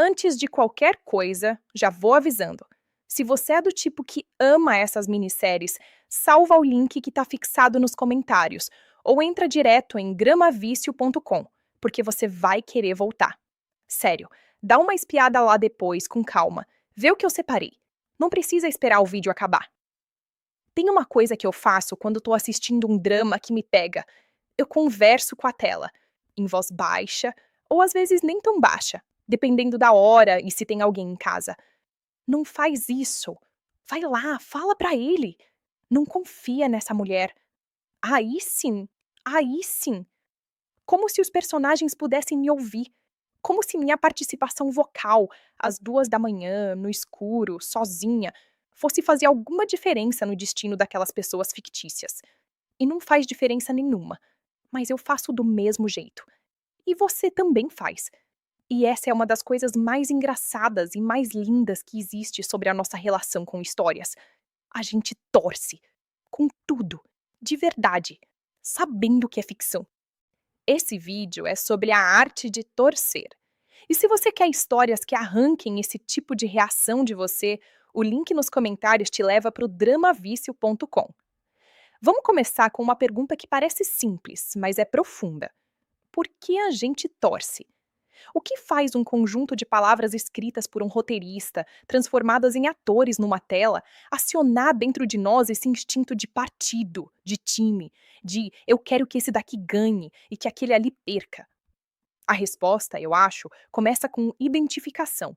Antes de qualquer coisa, já vou avisando. Se você é do tipo que ama essas minisséries, salva o link que está fixado nos comentários ou entra direto em gramavício.com, porque você vai querer voltar. Sério, dá uma espiada lá depois com calma, vê o que eu separei. Não precisa esperar o vídeo acabar. Tem uma coisa que eu faço quando estou assistindo um drama que me pega. Eu converso com a tela, em voz baixa ou às vezes nem tão baixa, dependendo da hora e se tem alguém em casa. Não faz isso. Vai lá, fala pra ele. Não confia nessa mulher. Aí sim, aí sim. Como se os personagens pudessem me ouvir. Como se minha participação vocal, às 2 da manhã, no escuro, sozinha, fosse fazer alguma diferença no destino daquelas pessoas fictícias. E não faz diferença nenhuma. Mas eu faço do mesmo jeito. E você também faz. E essa é uma das coisas mais engraçadas e mais lindas que existe sobre a nossa relação com histórias. A gente torce. Com tudo. De verdade. Sabendo que é ficção. Esse vídeo é sobre a arte de torcer. E se você quer histórias que arranquem esse tipo de reação de você, o link nos comentários te leva para o dramavício.com. Vamos começar com uma pergunta que parece simples, mas é profunda. Por que a gente torce? O que faz um conjunto de palavras escritas por um roteirista, transformadas em atores numa tela, acionar dentro de nós esse instinto de partido, de time, de eu quero que esse daqui ganhe e que aquele ali perca? A resposta, eu acho, começa com identificação.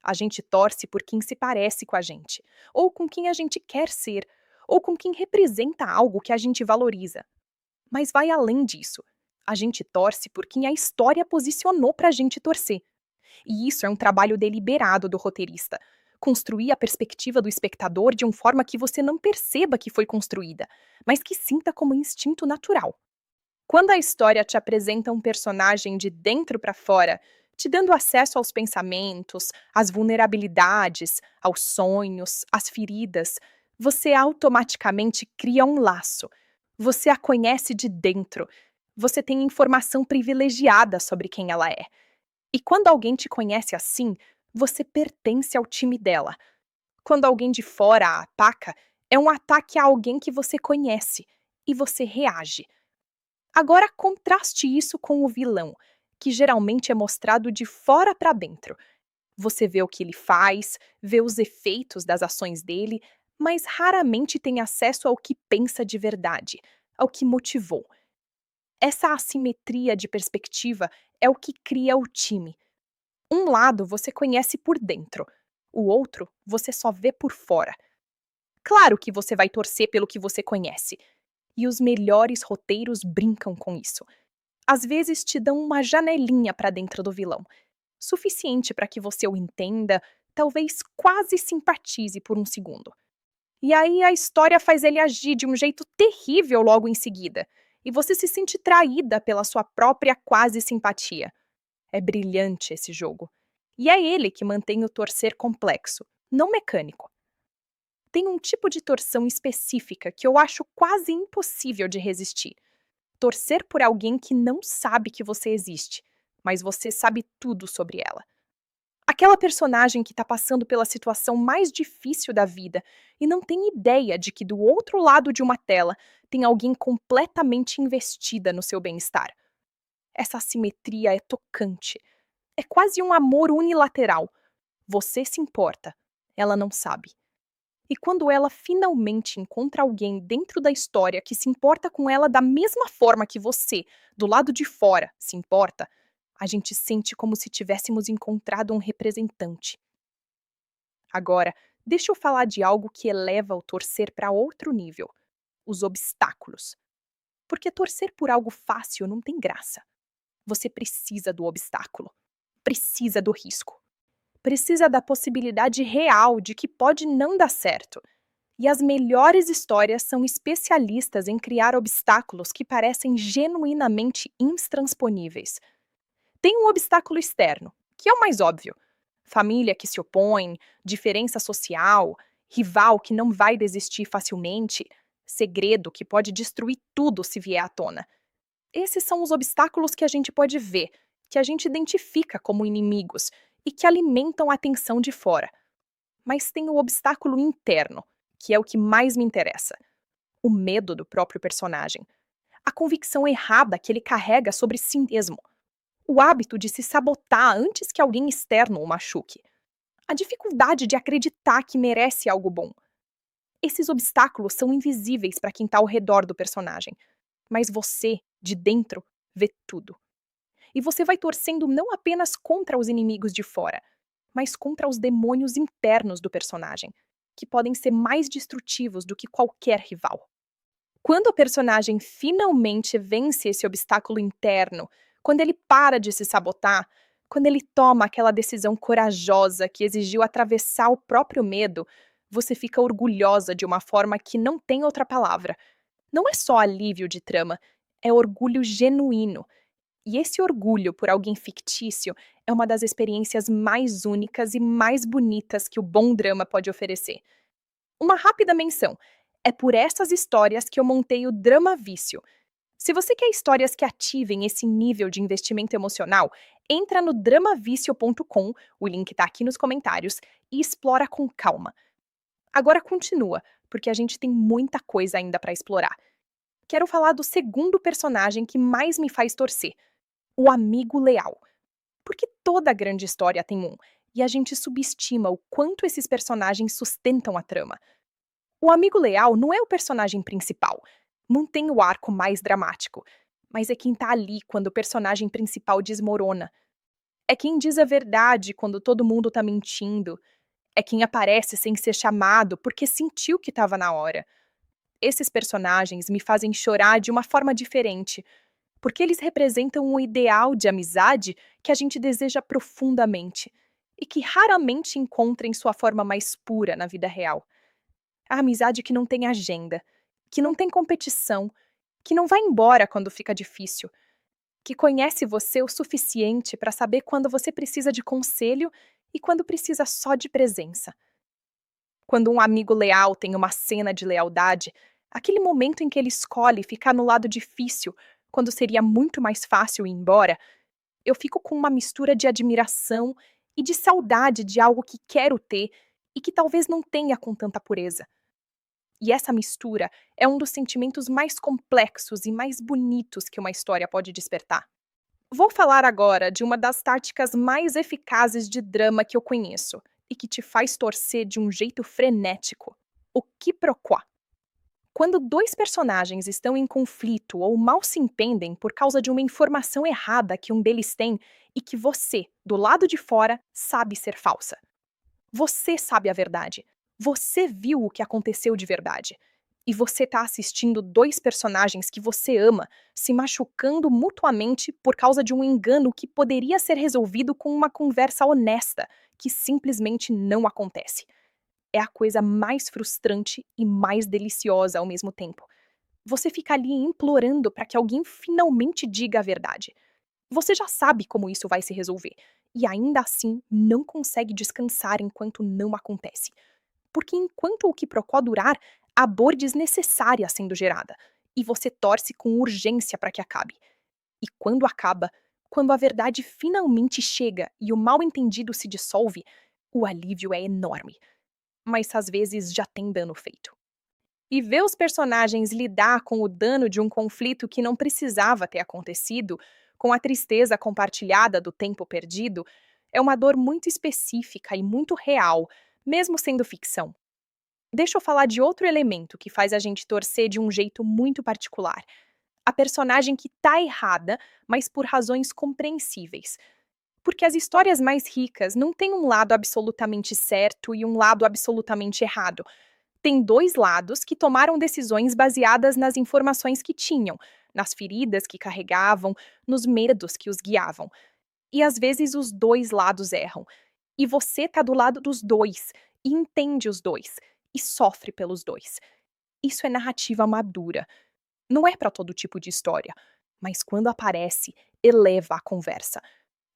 A gente torce por quem se parece com a gente, ou com quem a gente quer ser, ou com quem representa algo que a gente valoriza. Mas vai além disso. A gente torce por quem a história posicionou pra gente torcer. E isso é um trabalho deliberado do roteirista. Construir a perspectiva do espectador de uma forma que você não perceba que foi construída, mas que sinta como instinto natural. Quando a história te apresenta um personagem de dentro para fora, te dando acesso aos pensamentos, às vulnerabilidades, aos sonhos, às feridas, você automaticamente cria um laço. Você a conhece de dentro. Você tem informação privilegiada sobre quem ela é. E quando alguém te conhece assim, você pertence ao time dela. Quando alguém de fora a ataca, é um ataque a alguém que você conhece e você reage. Agora contraste isso com o vilão, que geralmente é mostrado de fora para dentro. Você vê o que ele faz, vê os efeitos das ações dele, mas raramente tem acesso ao que pensa de verdade, ao que motivou. Essa assimetria de perspectiva é o que cria o time. Um lado você conhece por dentro, o outro você só vê por fora. Claro que você vai torcer pelo que você conhece, e os melhores roteiros brincam com isso. Às vezes te dão uma janelinha para dentro do vilão, suficiente para que você o entenda, talvez quase simpatize por um segundo. E aí a história faz ele agir de um jeito terrível logo em seguida, e você se sente traída pela sua própria quase simpatia. É brilhante esse jogo. E é ele que mantém o torcer complexo, não mecânico. Tem um tipo de torção específica que eu acho quase impossível de resistir. Torcer por alguém que não sabe que você existe, mas você sabe tudo sobre ela. Aquela personagem que está passando pela situação mais difícil da vida e não tem ideia de que do outro lado de uma tela tem alguém completamente investida no seu bem-estar. Essa assimetria é tocante. É quase um amor unilateral. Você se importa, ela não sabe. E quando ela finalmente encontra alguém dentro da história que se importa com ela da mesma forma que você, do lado de fora, se importa, a gente sente como se tivéssemos encontrado um representante. Agora, deixa eu falar de algo que eleva o torcer para outro nível: os obstáculos. Porque torcer por algo fácil não tem graça. Você precisa do obstáculo, precisa do risco, precisa da possibilidade real de que pode não dar certo. E as melhores histórias são especialistas em criar obstáculos que parecem genuinamente intransponíveis. Tem um obstáculo externo, que é o mais óbvio: família que se opõe, diferença social, rival que não vai desistir facilmente, segredo que pode destruir tudo se vier à tona. Esses são os obstáculos que a gente pode ver, que a gente identifica como inimigos e que alimentam a tensão de fora. Mas tem o obstáculo interno, que é o que mais me interessa: o medo do próprio personagem, a convicção errada que ele carrega sobre si mesmo, o hábito de se sabotar antes que alguém externo o machuque, a dificuldade de acreditar que merece algo bom. Esses obstáculos são invisíveis para quem está ao redor do personagem, mas você, de dentro, vê tudo. E você vai torcendo não apenas contra os inimigos de fora, mas contra os demônios internos do personagem, que podem ser mais destrutivos do que qualquer rival. Quando o personagem finalmente vence esse obstáculo interno, quando ele para de se sabotar, quando ele toma aquela decisão corajosa que exigiu atravessar o próprio medo, você fica orgulhosa de uma forma que não tem outra palavra. Não é só alívio de trama, é orgulho genuíno. E esse orgulho por alguém fictício é uma das experiências mais únicas e mais bonitas que o bom drama pode oferecer. Uma rápida menção: é por essas histórias que eu montei o Drama Vício. Se você quer histórias que ativem esse nível de investimento emocional, entra no dramavicio.com, o link está aqui nos comentários, e explora com calma. Agora continua, porque a gente tem muita coisa ainda para explorar. Quero falar do segundo personagem que mais me faz torcer: o amigo leal. Porque toda grande história tem um, e a gente subestima o quanto esses personagens sustentam a trama. O amigo leal não é o personagem principal, não tem o arco mais dramático, mas é quem tá ali quando o personagem principal desmorona. É quem diz a verdade quando todo mundo tá mentindo. É quem aparece sem ser chamado porque sentiu que estava na hora. Esses personagens me fazem chorar de uma forma diferente, porque eles representam um ideal de amizade que a gente deseja profundamente e que raramente encontra em sua forma mais pura na vida real. A amizade que não tem agenda, que não tem competição, que não vai embora quando fica difícil, que conhece você o suficiente para saber quando você precisa de conselho e quando precisa só de presença. Quando um amigo leal tem uma cena de lealdade, aquele momento em que ele escolhe ficar no lado difícil, quando seria muito mais fácil ir embora, eu fico com uma mistura de admiração e de saudade de algo que quero ter e que talvez não tenha com tanta pureza. E essa mistura é um dos sentimentos mais complexos e mais bonitos que uma história pode despertar. Vou falar agora de uma das táticas mais eficazes de drama que eu conheço e que te faz torcer de um jeito frenético: o quiproquo. Quando dois personagens estão em conflito ou mal se entendem por causa de uma informação errada que um deles tem e que você, do lado de fora, sabe ser falsa. Você sabe a verdade. Você viu o que aconteceu de verdade. E você tá assistindo dois personagens que você ama se machucando mutuamente por causa de um engano que poderia ser resolvido com uma conversa honesta, que simplesmente não acontece. É a coisa mais frustrante e mais deliciosa ao mesmo tempo. Você fica ali implorando para que alguém finalmente diga a verdade. Você já sabe como isso vai se resolver, e ainda assim não consegue descansar enquanto não acontece. Porque enquanto o quiprocó durar, há dor desnecessária sendo gerada, e você torce com urgência para que acabe. E quando acaba, quando a verdade finalmente chega e o mal-entendido se dissolve, o alívio é enorme. Mas às vezes já tem dano feito. E ver os personagens lidar com o dano de um conflito que não precisava ter acontecido, com a tristeza compartilhada do tempo perdido, é uma dor muito específica e muito real, mesmo sendo ficção. Deixa eu falar de outro elemento que faz a gente torcer de um jeito muito particular: a personagem que tá errada, mas por razões compreensíveis. Porque as histórias mais ricas não têm um lado absolutamente certo e um lado absolutamente errado. Tem dois lados que tomaram decisões baseadas nas informações que tinham, nas feridas que carregavam, nos medos que os guiavam. E às vezes os dois lados erram. E você tá do lado dos dois, e entende os dois, e sofre pelos dois. Isso é narrativa madura. Não é para todo tipo de história, mas quando aparece, eleva a conversa.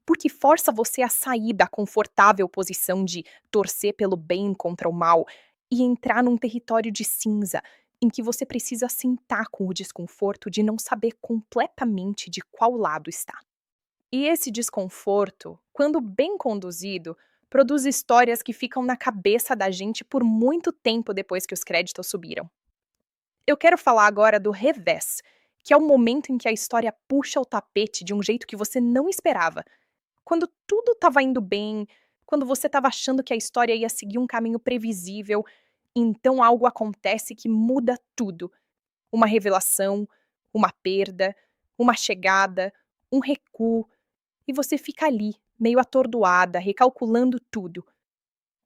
Porque força você a sair da confortável posição de torcer pelo bem contra o mal e entrar num território de cinza, em que você precisa sentar com o desconforto de não saber completamente de qual lado está. E esse desconforto, quando bem conduzido, produz histórias que ficam na cabeça da gente por muito tempo depois que os créditos subiram. Eu quero falar agora do revés, que é o momento em que a história puxa o tapete de um jeito que você não esperava. Quando tudo estava indo bem, quando você estava achando que a história ia seguir um caminho previsível, então algo acontece que muda tudo. Uma revelação, uma perda, uma chegada, um recuo, e você fica ali, meio atordoada, recalculando tudo.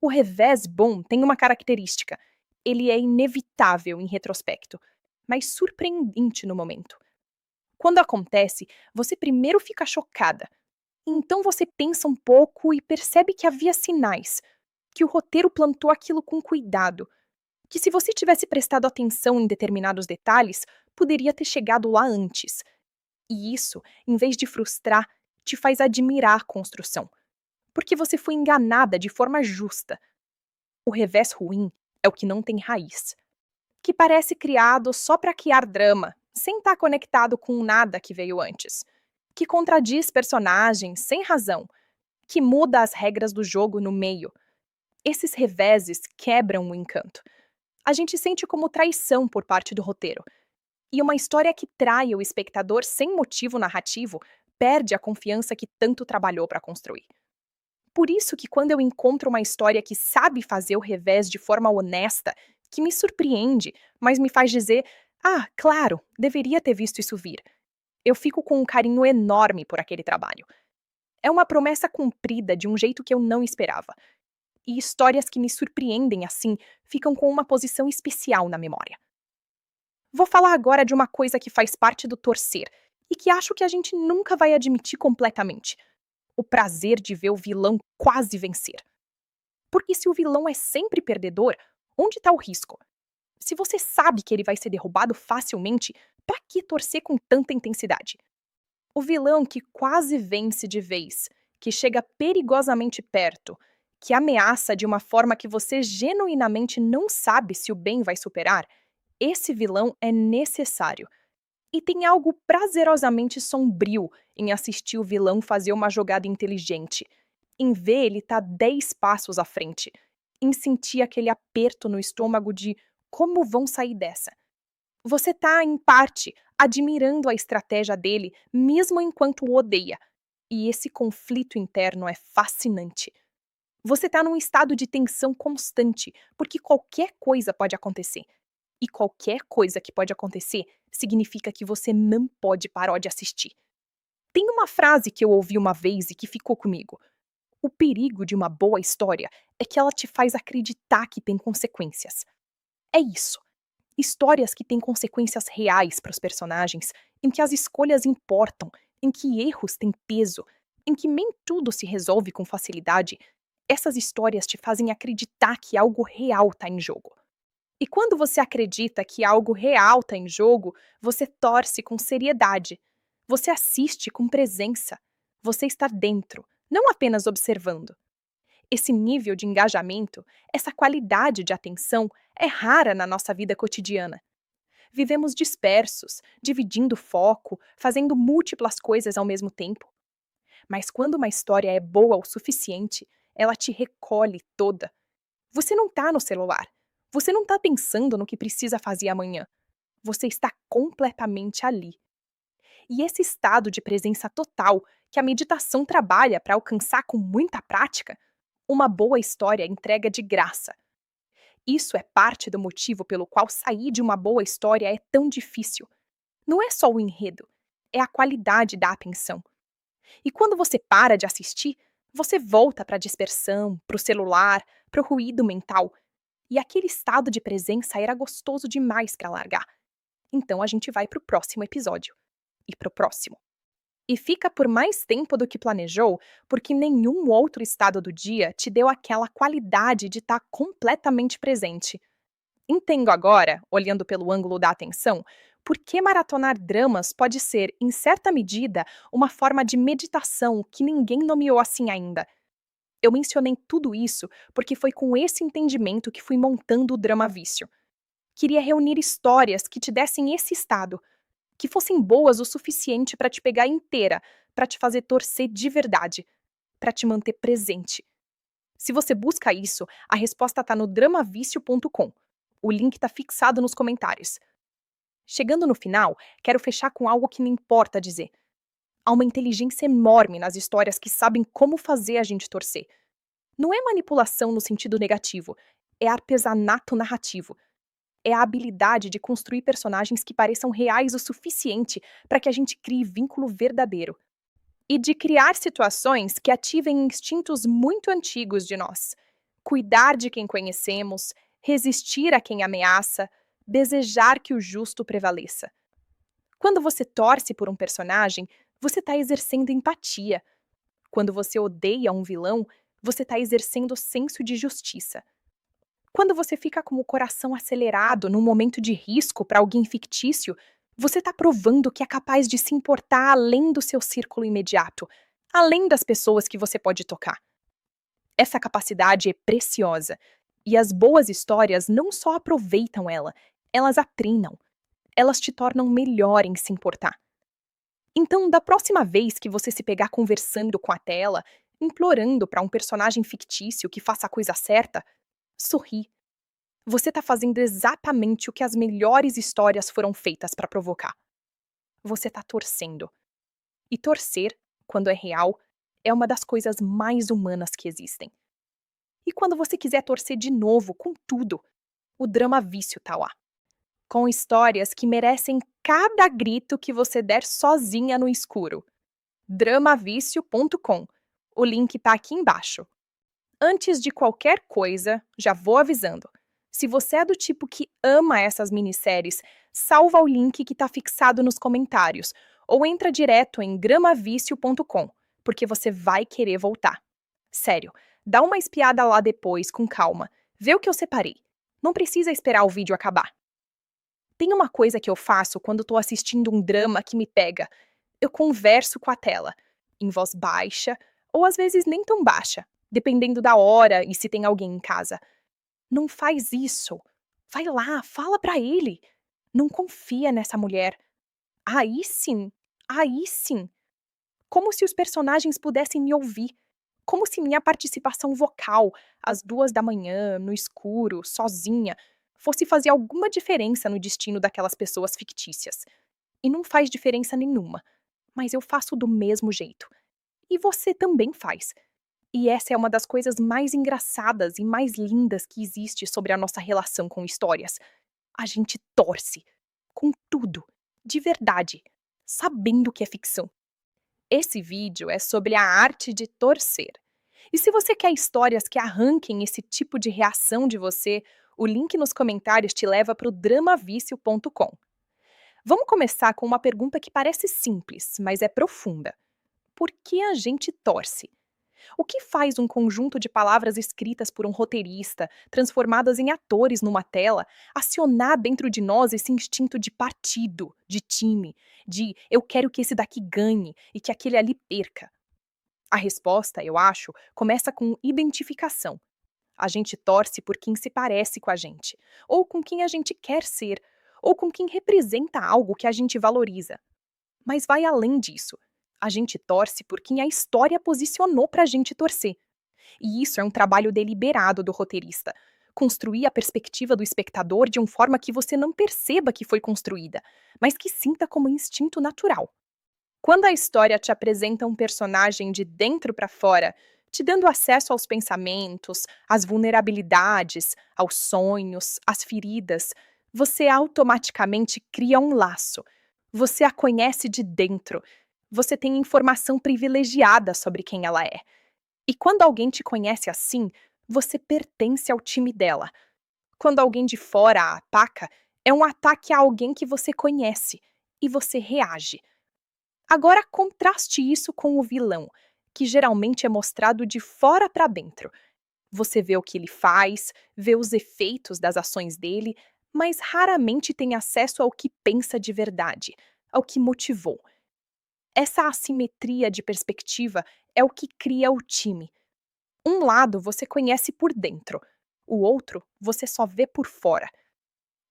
O revés bom tem uma característica: ele é inevitável em retrospecto, mas surpreendente no momento. Quando acontece, você primeiro fica chocada. Então você pensa um pouco e percebe que havia sinais, que o roteiro plantou aquilo com cuidado, que se você tivesse prestado atenção em determinados detalhes, poderia ter chegado lá antes. E isso, em vez de frustrar, te faz admirar a construção, porque você foi enganada de forma justa. O revés ruim é o que não tem raiz, que parece criado só para criar drama, sem estar conectado com nada que veio antes, que contradiz personagens sem razão, que muda as regras do jogo no meio. Esses reveses quebram o encanto. A gente sente como traição por parte do roteiro. E uma história que trai o espectador sem motivo narrativo perde a confiança que tanto trabalhou para construir. Por isso que quando eu encontro uma história que sabe fazer o revés de forma honesta, que me surpreende, mas me faz dizer: "Ah, claro, deveria ter visto isso vir", eu fico com um carinho enorme por aquele trabalho. É uma promessa cumprida de um jeito que eu não esperava. E histórias que me surpreendem assim ficam com uma posição especial na memória. Vou falar agora de uma coisa que faz parte do torcer e que acho que a gente nunca vai admitir completamente: o prazer de ver o vilão quase vencer. Porque se o vilão é sempre perdedor, onde está o risco? Se você sabe que ele vai ser derrubado facilmente, para que torcer com tanta intensidade? O vilão que quase vence de vez, que chega perigosamente perto, que ameaça de uma forma que você genuinamente não sabe se o bem vai superar, esse vilão é necessário. E tem algo prazerosamente sombrio em assistir o vilão fazer uma jogada inteligente, em ver ele estar 10 passos à frente, em sentir aquele aperto no estômago de como vão sair dessa. Você tá, em parte, admirando a estratégia dele, mesmo enquanto o odeia. E esse conflito interno é fascinante. Você tá num estado de tensão constante, porque qualquer coisa pode acontecer. E qualquer coisa que pode acontecer significa que você não pode parar de assistir. Tem uma frase que eu ouvi uma vez e que ficou comigo. O perigo de uma boa história é que ela te faz acreditar que tem consequências. É isso. Histórias que têm consequências reais para os personagens, em que as escolhas importam, em que erros têm peso, em que nem tudo se resolve com facilidade. Essas histórias te fazem acreditar que algo real está em jogo. E quando você acredita que algo real está em jogo, você torce com seriedade. Você assiste com presença. Você está dentro, não apenas observando. Esse nível de engajamento, essa qualidade de atenção é rara na nossa vida cotidiana. Vivemos dispersos, dividindo foco, fazendo múltiplas coisas ao mesmo tempo. Mas quando uma história é boa o suficiente, ela te recolhe toda. Você não está no celular. Você não está pensando no que precisa fazer amanhã. Você está completamente ali. E esse estado de presença total que a meditação trabalha para alcançar com muita prática, uma boa história entrega de graça. Isso é parte do motivo pelo qual sair de uma boa história é tão difícil. Não é só o enredo, é a qualidade da atenção. E quando você para de assistir, você volta para a dispersão, para o celular, para o ruído mental. E aquele estado de presença era gostoso demais para largar. Então a gente vai para o próximo episódio. E para o próximo. E fica por mais tempo do que planejou, porque nenhum outro estado do dia te deu aquela qualidade de estar completamente presente. Entendo agora, olhando pelo ângulo da atenção, por que maratonar dramas pode ser, em certa medida, uma forma de meditação que ninguém nomeou assim ainda. Eu mencionei tudo isso porque foi com esse entendimento que fui montando o Drama Vício. Queria reunir histórias que te dessem esse estado, que fossem boas o suficiente para te pegar inteira, para te fazer torcer de verdade, para te manter presente. Se você busca isso, a resposta está no dramavicio.com. O link está fixado nos comentários. Chegando no final, quero fechar com algo que me importa dizer. Há uma inteligência enorme nas histórias que sabem como fazer a gente torcer. Não é manipulação no sentido negativo, é artesanato narrativo. É a habilidade de construir personagens que pareçam reais o suficiente para que a gente crie vínculo verdadeiro. E de criar situações que ativem instintos muito antigos de nós. Cuidar de quem conhecemos, resistir a quem ameaça, desejar que o justo prevaleça. Quando você torce por um personagem, você está exercendo empatia. Quando você odeia um vilão, você está exercendo senso de justiça. Quando você fica com o coração acelerado num momento de risco para alguém fictício, você está provando que é capaz de se importar além do seu círculo imediato, além das pessoas que você pode tocar. Essa capacidade é preciosa, e as boas histórias não só aproveitam ela, elas a treinam. Elas te tornam melhor em se importar. Então, da próxima vez que você se pegar conversando com a tela, implorando para um personagem fictício que faça a coisa certa, sorri. Você está fazendo exatamente o que as melhores histórias foram feitas para provocar. Você está torcendo. E torcer, quando é real, é uma das coisas mais humanas que existem. E quando você quiser torcer de novo, com tudo, o Drama Vício tá lá. Com histórias que merecem cada grito que você der sozinha no escuro. dramavicio.com. O link tá aqui embaixo. Antes de qualquer coisa, já vou avisando. Se você é do tipo que ama essas minisséries, salva o link que tá fixado nos comentários ou entra direto em gramavicio.com, porque você vai querer voltar. Sério, dá uma espiada lá depois, com calma. Vê o que eu separei. Não precisa esperar o vídeo acabar. Tem uma coisa que eu faço quando tô assistindo um drama que me pega. Eu converso com a tela, em voz baixa, ou às vezes nem tão baixa, dependendo da hora e se tem alguém em casa. Não faz isso. Vai lá, fala pra ele. Não confia nessa mulher. Aí sim, aí sim. Como se os personagens pudessem me ouvir. Como se minha participação vocal, às 2 da manhã, no escuro, sozinha, fosse fazer alguma diferença no destino daquelas pessoas fictícias. E não faz diferença nenhuma. Mas eu faço do mesmo jeito. E você também faz. E essa é uma das coisas mais engraçadas e mais lindas que existe sobre a nossa relação com histórias. A gente torce. Com tudo. De verdade. Sabendo que é ficção. Esse vídeo é sobre a arte de torcer. E se você quer histórias que arranquem esse tipo de reação de você, o link nos comentários te leva para o dramavicio.com. Vamos começar com uma pergunta que parece simples, mas é profunda. Por que a gente torce? O que faz um conjunto de palavras escritas por um roteirista, transformadas em atores numa tela, acionar dentro de nós esse instinto de partido, de time, de eu quero que esse daqui ganhe e que aquele ali perca? A resposta, eu acho, começa com identificação. A gente torce por quem se parece com a gente, ou com quem a gente quer ser, ou com quem representa algo que a gente valoriza. Mas vai além disso. A gente torce por quem a história posicionou pra gente torcer. E isso é um trabalho deliberado do roteirista. Construir a perspectiva do espectador de uma forma que você não perceba que foi construída, mas que sinta como instinto natural. Quando a história te apresenta um personagem de dentro para fora, te dando acesso aos pensamentos, às vulnerabilidades, aos sonhos, às feridas, você automaticamente cria um laço. Você a conhece de dentro. Você tem informação privilegiada sobre quem ela é. E quando alguém te conhece assim, você pertence ao time dela. Quando alguém de fora a ataca, é um ataque a alguém que você conhece e você reage. Agora contraste isso com o vilão, que geralmente é mostrado de fora para dentro. Você vê o que ele faz, vê os efeitos das ações dele, mas raramente tem acesso ao que pensa de verdade, ao que motivou. Essa assimetria de perspectiva é o que cria o time. Um lado você conhece por dentro, o outro você só vê por fora.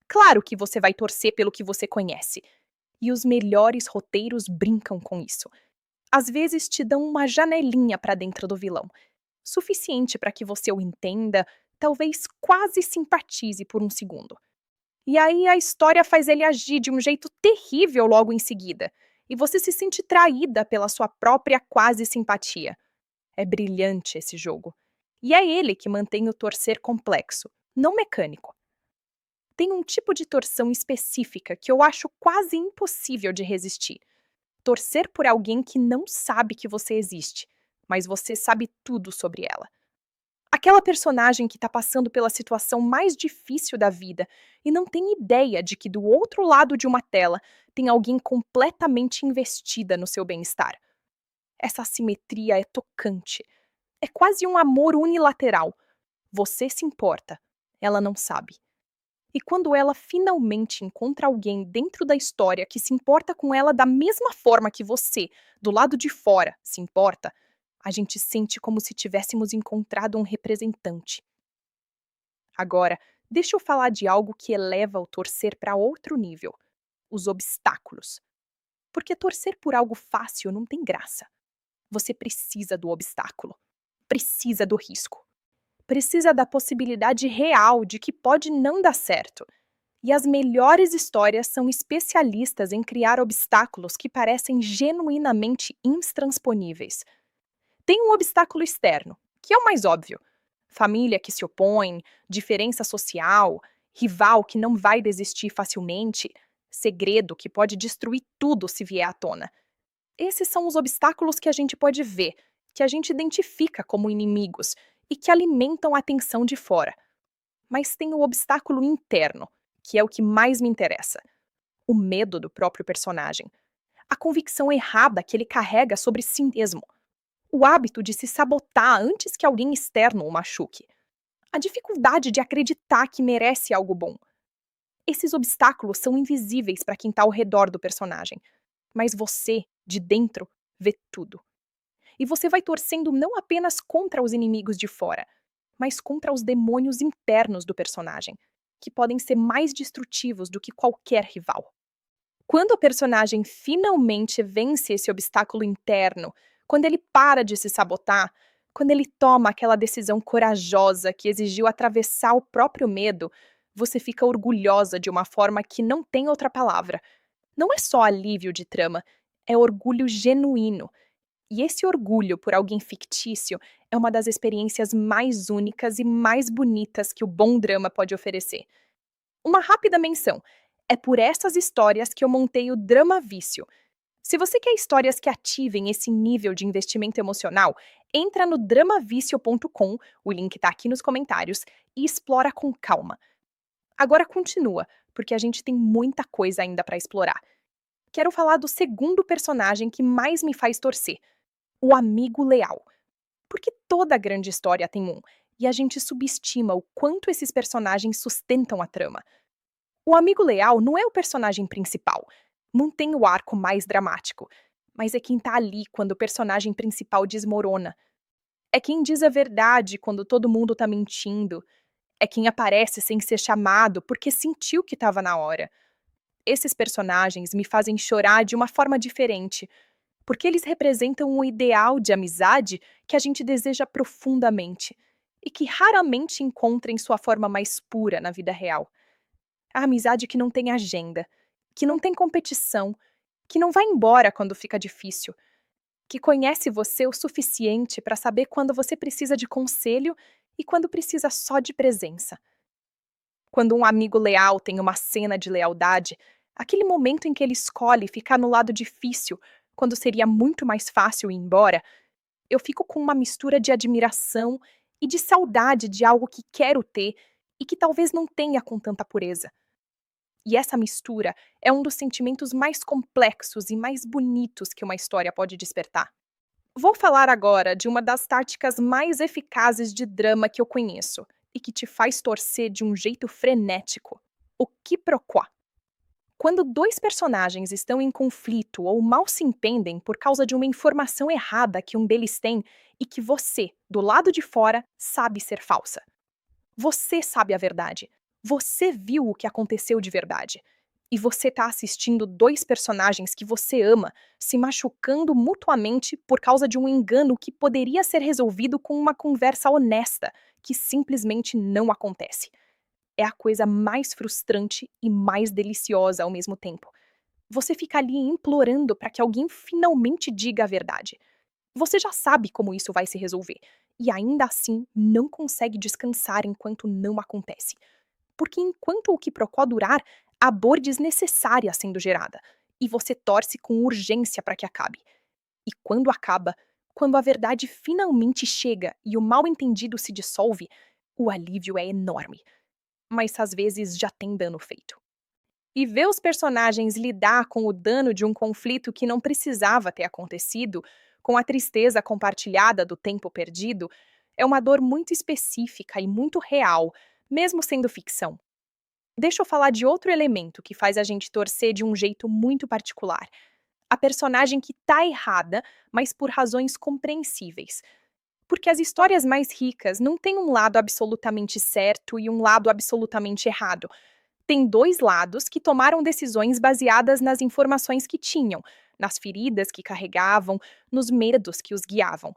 Claro que você vai torcer pelo que você conhece. E os melhores roteiros brincam com isso. Às vezes te dão uma janelinha para dentro do vilão, suficiente para que você o entenda, talvez quase simpatize por um segundo. E aí a história faz ele agir de um jeito terrível logo em seguida, e você se sente traída pela sua própria quase simpatia. É brilhante esse jogo. E é ele que mantém o torcer complexo, não mecânico. Tem um tipo de torção específica que eu acho quase impossível de resistir. Torcer por alguém que não sabe que você existe, mas você sabe tudo sobre ela. Aquela personagem que está passando pela situação mais difícil da vida e não tem ideia de que do outro lado de uma tela tem alguém completamente investida no seu bem-estar. Essa assimetria é tocante. É quase um amor unilateral. Você se importa, ela não sabe. E quando ela finalmente encontra alguém dentro da história que se importa com ela da mesma forma que você, do lado de fora, se importa, a gente sente como se tivéssemos encontrado um representante. Agora, deixa eu falar de algo que eleva o torcer para outro nível: os obstáculos. Porque torcer por algo fácil não tem graça. Você precisa do obstáculo, precisa do risco, precisa da possibilidade real de que pode não dar certo. E as melhores histórias são especialistas em criar obstáculos que parecem genuinamente intransponíveis. Tem um obstáculo externo, que é o mais óbvio: família que se opõe, diferença social, rival que não vai desistir facilmente, segredo que pode destruir tudo se vier à tona. Esses são os obstáculos que a gente pode ver, que a gente identifica como inimigos e que alimentam a tensão de fora. Mas tem o obstáculo interno, que é o que mais me interessa: o medo do próprio personagem, a convicção errada que ele carrega sobre si mesmo, o hábito de se sabotar antes que alguém externo o machuque, a dificuldade de acreditar que merece algo bom. Esses obstáculos são invisíveis para quem está ao redor do personagem, mas você, de dentro, vê tudo. E você vai torcendo não apenas contra os inimigos de fora, mas contra os demônios internos do personagem, que podem ser mais destrutivos do que qualquer rival. Quando o personagem finalmente vence esse obstáculo interno, quando ele para de se sabotar, quando ele toma aquela decisão corajosa que exigiu atravessar o próprio medo, você fica orgulhosa de uma forma que não tem outra palavra. Não é só alívio de trama, é orgulho genuíno. E esse orgulho por alguém fictício é uma das experiências mais únicas e mais bonitas que o bom drama pode oferecer. Uma rápida menção: é por essas histórias que eu montei o Drama Vício. Se você quer histórias que ativem esse nível de investimento emocional, entra no dramavicio.com, o link está aqui nos comentários, e explora com calma. Agora continua, porque a gente tem muita coisa ainda para explorar. Quero falar do segundo personagem que mais me faz torcer: o amigo leal. Porque toda grande história tem um, e a gente subestima o quanto esses personagens sustentam a trama. O amigo leal não é o personagem principal, não tem o arco mais dramático, mas é quem tá ali quando o personagem principal desmorona. É quem diz a verdade quando todo mundo tá mentindo. É quem aparece sem ser chamado porque sentiu que estava na hora. Esses personagens me fazem chorar de uma forma diferente, porque eles representam um ideal de amizade que a gente deseja profundamente e que raramente encontra em sua forma mais pura na vida real. A amizade que não tem agenda, que não tem competição, que não vai embora quando fica difícil, que conhece você o suficiente para saber quando você precisa de conselho e quando precisa só de presença. Quando um amigo leal tem uma cena de lealdade, aquele momento em que ele escolhe ficar no lado difícil, quando seria muito mais fácil ir embora, eu fico com uma mistura de admiração e de saudade de algo que quero ter e que talvez não tenha com tanta pureza. E essa mistura é um dos sentimentos mais complexos e mais bonitos que uma história pode despertar. Vou falar agora de uma das táticas mais eficazes de drama que eu conheço e que te faz torcer de um jeito frenético: o quiproquo. Quando dois personagens estão em conflito ou mal se entendem por causa de uma informação errada que um deles tem e que você, do lado de fora, sabe ser falsa. Você sabe a verdade. Você viu o que aconteceu de verdade. E você tá assistindo dois personagens que você ama se machucando mutuamente por causa de um engano que poderia ser resolvido com uma conversa honesta, que simplesmente não acontece. É a coisa mais frustrante e mais deliciosa ao mesmo tempo. Você fica ali implorando para que alguém finalmente diga a verdade. Você já sabe como isso vai se resolver, e ainda assim não consegue descansar enquanto não acontece. Porque enquanto o quiprocó durar, há dor desnecessária sendo gerada, e você torce com urgência para que acabe. E quando acaba, quando a verdade finalmente chega e o mal-entendido se dissolve, o alívio é enorme. Mas às vezes já tem dano feito. E ver os personagens lidar com o dano de um conflito que não precisava ter acontecido, com a tristeza compartilhada do tempo perdido, é uma dor muito específica e muito real, mesmo sendo ficção. Deixa eu falar de outro elemento que faz a gente torcer de um jeito muito particular. A personagem que tá errada, mas por razões compreensíveis. Porque as histórias mais ricas não têm um lado absolutamente certo e um lado absolutamente errado. Tem dois lados que tomaram decisões baseadas nas informações que tinham, nas feridas que carregavam, nos medos que os guiavam.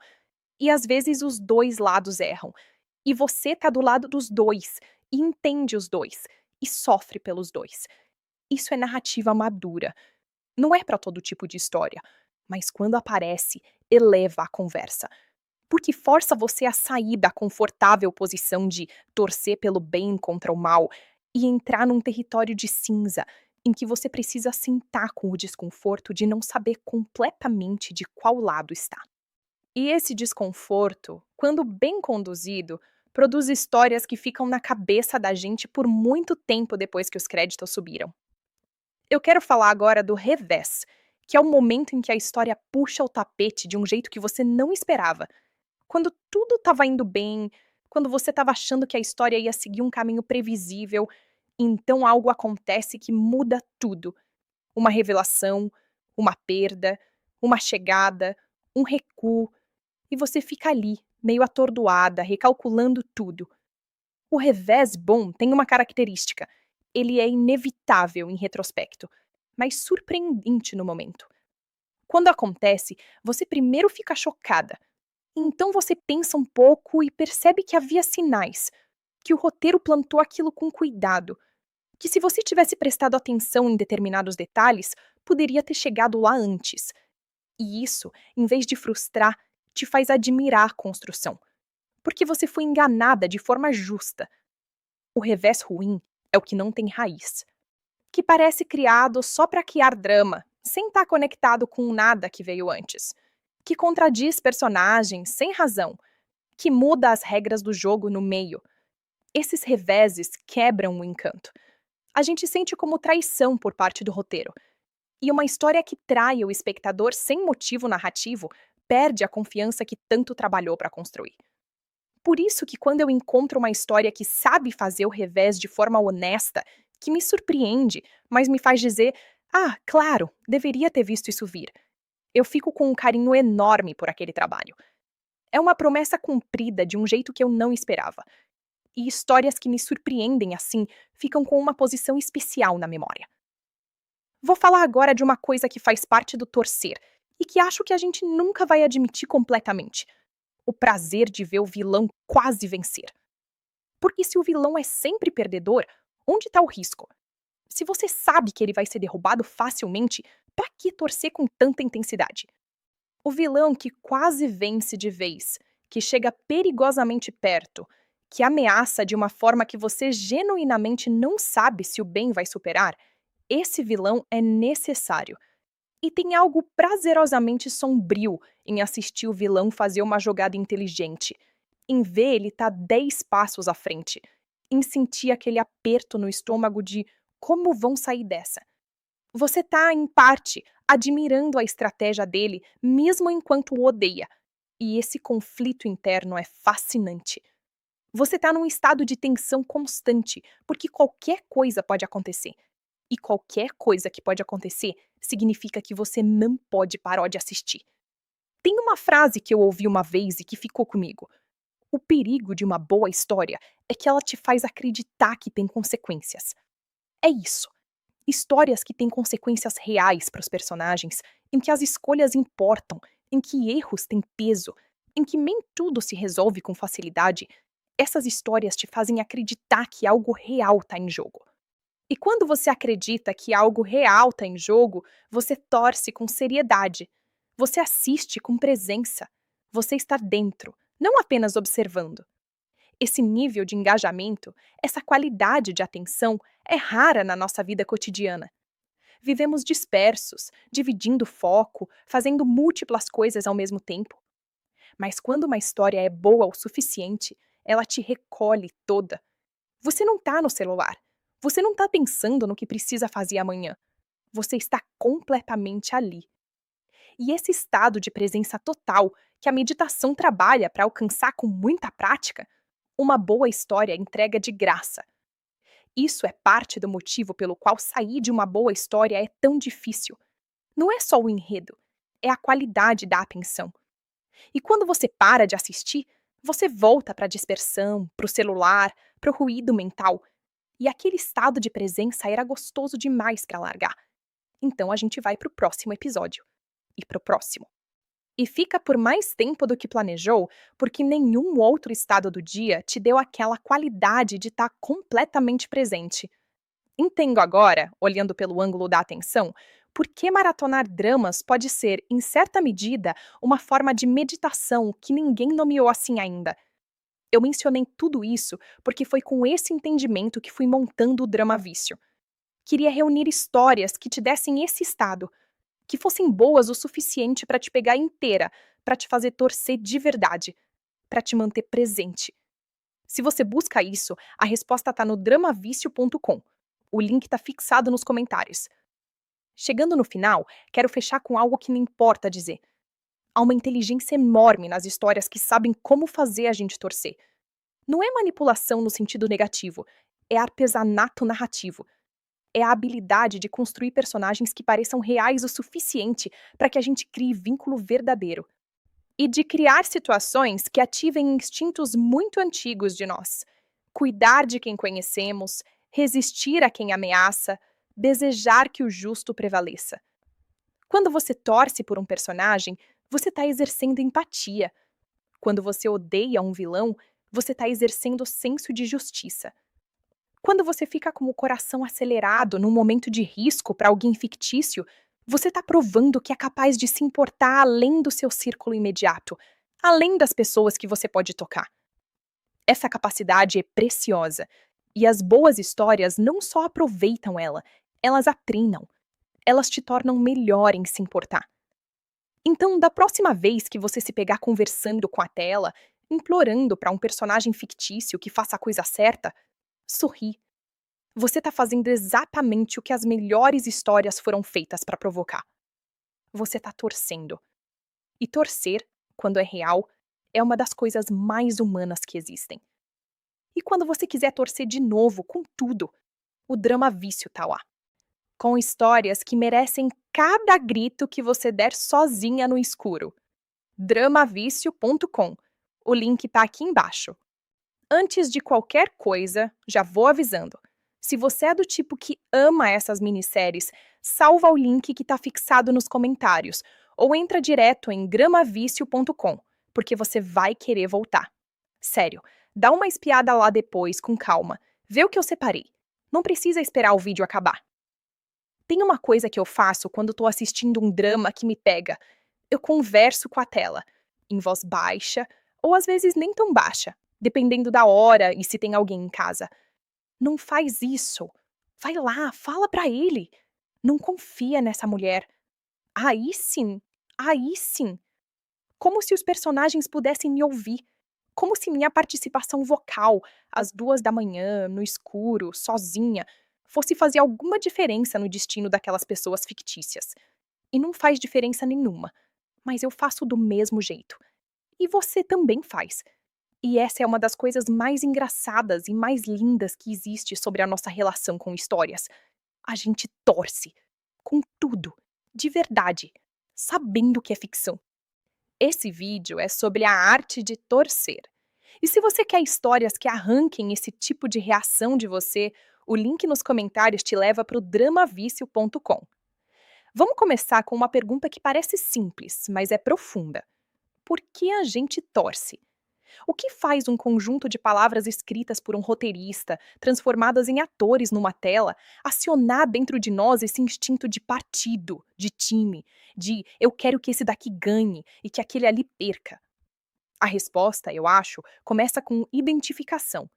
E às vezes os dois lados erram. E você tá do lado dos dois, e entende os dois, e sofre pelos dois. Isso é narrativa madura. Não é para todo tipo de história, mas quando aparece, eleva a conversa. Porque força você a sair da confortável posição de torcer pelo bem contra o mal e entrar num território de cinza, em que você precisa sentar com o desconforto de não saber completamente de qual lado está. E esse desconforto, quando bem conduzido, produz histórias que ficam na cabeça da gente por muito tempo depois que os créditos subiram. Eu quero falar agora do revés, que é o momento em que a história puxa o tapete de um jeito que você não esperava. Quando tudo estava indo bem, quando você estava achando que a história ia seguir um caminho previsível, então algo acontece que muda tudo. Uma revelação, uma perda, uma chegada, um recuo, e você fica ali, meio atordoada, recalculando tudo. O revés bom tem uma característica: ele é inevitável em retrospecto, mas surpreendente no momento. Quando acontece, você primeiro fica chocada. Então você pensa um pouco e percebe que havia sinais, que o roteiro plantou aquilo com cuidado, que se você tivesse prestado atenção em determinados detalhes, poderia ter chegado lá antes. E isso, em vez de frustrar, te faz admirar a construção, porque você foi enganada de forma justa. O revés ruim é o que não tem raiz, que parece criado só para criar drama, sem estar conectado com nada que veio antes, que contradiz personagens sem razão, que muda as regras do jogo no meio. Esses reveses quebram o encanto. A gente sente como traição por parte do roteiro. E uma história que trai o espectador sem motivo narrativo perde a confiança que tanto trabalhou para construir. Por isso que quando eu encontro uma história que sabe fazer o revés de forma honesta, que me surpreende, mas me faz dizer: "Ah, claro, deveria ter visto isso vir", eu fico com um carinho enorme por aquele trabalho. É uma promessa cumprida de um jeito que eu não esperava. E histórias que me surpreendem assim ficam com uma posição especial na memória. Vou falar agora de uma coisa que faz parte do torcer e que acho que a gente nunca vai admitir completamente: o prazer de ver o vilão quase vencer. Porque se o vilão é sempre perdedor, onde está o risco? Se você sabe que ele vai ser derrubado facilmente, para que torcer com tanta intensidade? O vilão que quase vence de vez, que chega perigosamente perto, que ameaça de uma forma que você genuinamente não sabe se o bem vai superar, esse vilão é necessário. E tem algo prazerosamente sombrio em assistir o vilão fazer uma jogada inteligente, em ver ele estar 10 passos à frente, em sentir aquele aperto no estômago de como vão sair dessa. Você tá, em parte, admirando a estratégia dele, mesmo enquanto o odeia. E esse conflito interno é fascinante. Você tá num estado de tensão constante, porque qualquer coisa pode acontecer. E qualquer coisa que pode acontecer significa que você não pode parar de assistir. Tem uma frase que eu ouvi uma vez e que ficou comigo. O perigo de uma boa história é que ela te faz acreditar que tem consequências. É isso. Histórias que têm consequências reais para os personagens, em que as escolhas importam, em que erros têm peso, em que nem tudo se resolve com facilidade. Essas histórias te fazem acreditar que algo real está em jogo. E quando você acredita que algo real está em jogo, você torce com seriedade. Você assiste com presença. Você está dentro, não apenas observando. Esse nível de engajamento, essa qualidade de atenção é rara na nossa vida cotidiana. Vivemos dispersos, dividindo foco, fazendo múltiplas coisas ao mesmo tempo. Mas quando uma história é boa o suficiente, ela te recolhe toda. Você não está no celular. Você não está pensando no que precisa fazer amanhã. Você está completamente ali. E esse estado de presença total, que a meditação trabalha para alcançar com muita prática, uma boa história entrega de graça. Isso é parte do motivo pelo qual sair de uma boa história é tão difícil. Não é só o enredo, é a qualidade da atenção. E quando você para de assistir, você volta para a dispersão, para o celular, para o ruído mental. E aquele estado de presença era gostoso demais para largar. Então a gente vai para o próximo episódio. E para o próximo. E fica por mais tempo do que planejou, porque nenhum outro estado do dia te deu aquela qualidade de estar completamente presente. Entendo agora, olhando pelo ângulo da atenção, por que maratonar dramas pode ser, em certa medida, uma forma de meditação que ninguém nomeou assim ainda. Eu mencionei tudo isso porque foi com esse entendimento que fui montando o Drama Vício. Queria reunir histórias que te dessem esse estado, que fossem boas o suficiente para te pegar inteira, para te fazer torcer de verdade, para te manter presente. Se você busca isso, a resposta está no dramavicio.com. O link está fixado nos comentários. Chegando no final, quero fechar com algo que me importa dizer. Há uma inteligência enorme nas histórias que sabem como fazer a gente torcer. Não é manipulação no sentido negativo, é artesanato narrativo. É a habilidade de construir personagens que pareçam reais o suficiente para que a gente crie vínculo verdadeiro. E de criar situações que ativem instintos muito antigos de nós. Cuidar de quem conhecemos, resistir a quem ameaça, desejar que o justo prevaleça. Quando você torce por um personagem, você está exercendo empatia. Quando você odeia um vilão, você está exercendo senso de justiça. Quando você fica com o coração acelerado num momento de risco para alguém fictício, você está provando que é capaz de se importar além do seu círculo imediato, além das pessoas que você pode tocar. Essa capacidade é preciosa, e as boas histórias não só aproveitam ela, elas a treinam. Elas te tornam melhor em se importar. Então, da próxima vez que você se pegar conversando com a tela, implorando para um personagem fictício que faça a coisa certa, sorri. Você está fazendo exatamente o que as melhores histórias foram feitas para provocar. Você está torcendo. E torcer, quando é real, é uma das coisas mais humanas que existem. E quando você quiser torcer de novo, com tudo, o Drama Vício tá lá. Com histórias que merecem cada grito que você der sozinha no escuro. dramavicio.com. O link tá aqui embaixo. Antes de qualquer coisa, já vou avisando. Se você é do tipo que ama essas minisséries, salva o link que tá fixado nos comentários ou entra direto em gramavicio.com, porque você vai querer voltar. Sério, dá uma espiada lá depois com calma, vê o que eu separei. Não precisa esperar o vídeo acabar. Tem uma coisa que eu faço quando tô assistindo um drama que me pega. Eu converso com a tela, em voz baixa, ou às vezes nem tão baixa, dependendo da hora e se tem alguém em casa. Não faz isso. Vai lá, fala pra ele. Não confia nessa mulher. Aí sim, aí sim. Como se os personagens pudessem me ouvir. Como se minha participação vocal, às 2 da manhã, no escuro, sozinha, fosse fazer alguma diferença no destino daquelas pessoas fictícias. E não faz diferença nenhuma. Mas eu faço do mesmo jeito. E você também faz. E essa é uma das coisas mais engraçadas e mais lindas que existe sobre a nossa relação com histórias. A gente torce. Com tudo. De verdade. Sabendo que é ficção. Esse vídeo é sobre a arte de torcer. E se você quer histórias que arranquem esse tipo de reação de você, O link nos comentários te leva para o dramavício.com. Vamos começar com uma pergunta que parece simples, mas é profunda. Por que a gente torce? O que faz um conjunto de palavras escritas por um roteirista, transformadas em atores numa tela, acionar dentro de nós esse instinto de partido, de time, de eu quero que esse daqui ganhe e que aquele ali perca? A resposta, eu acho, começa com identificação.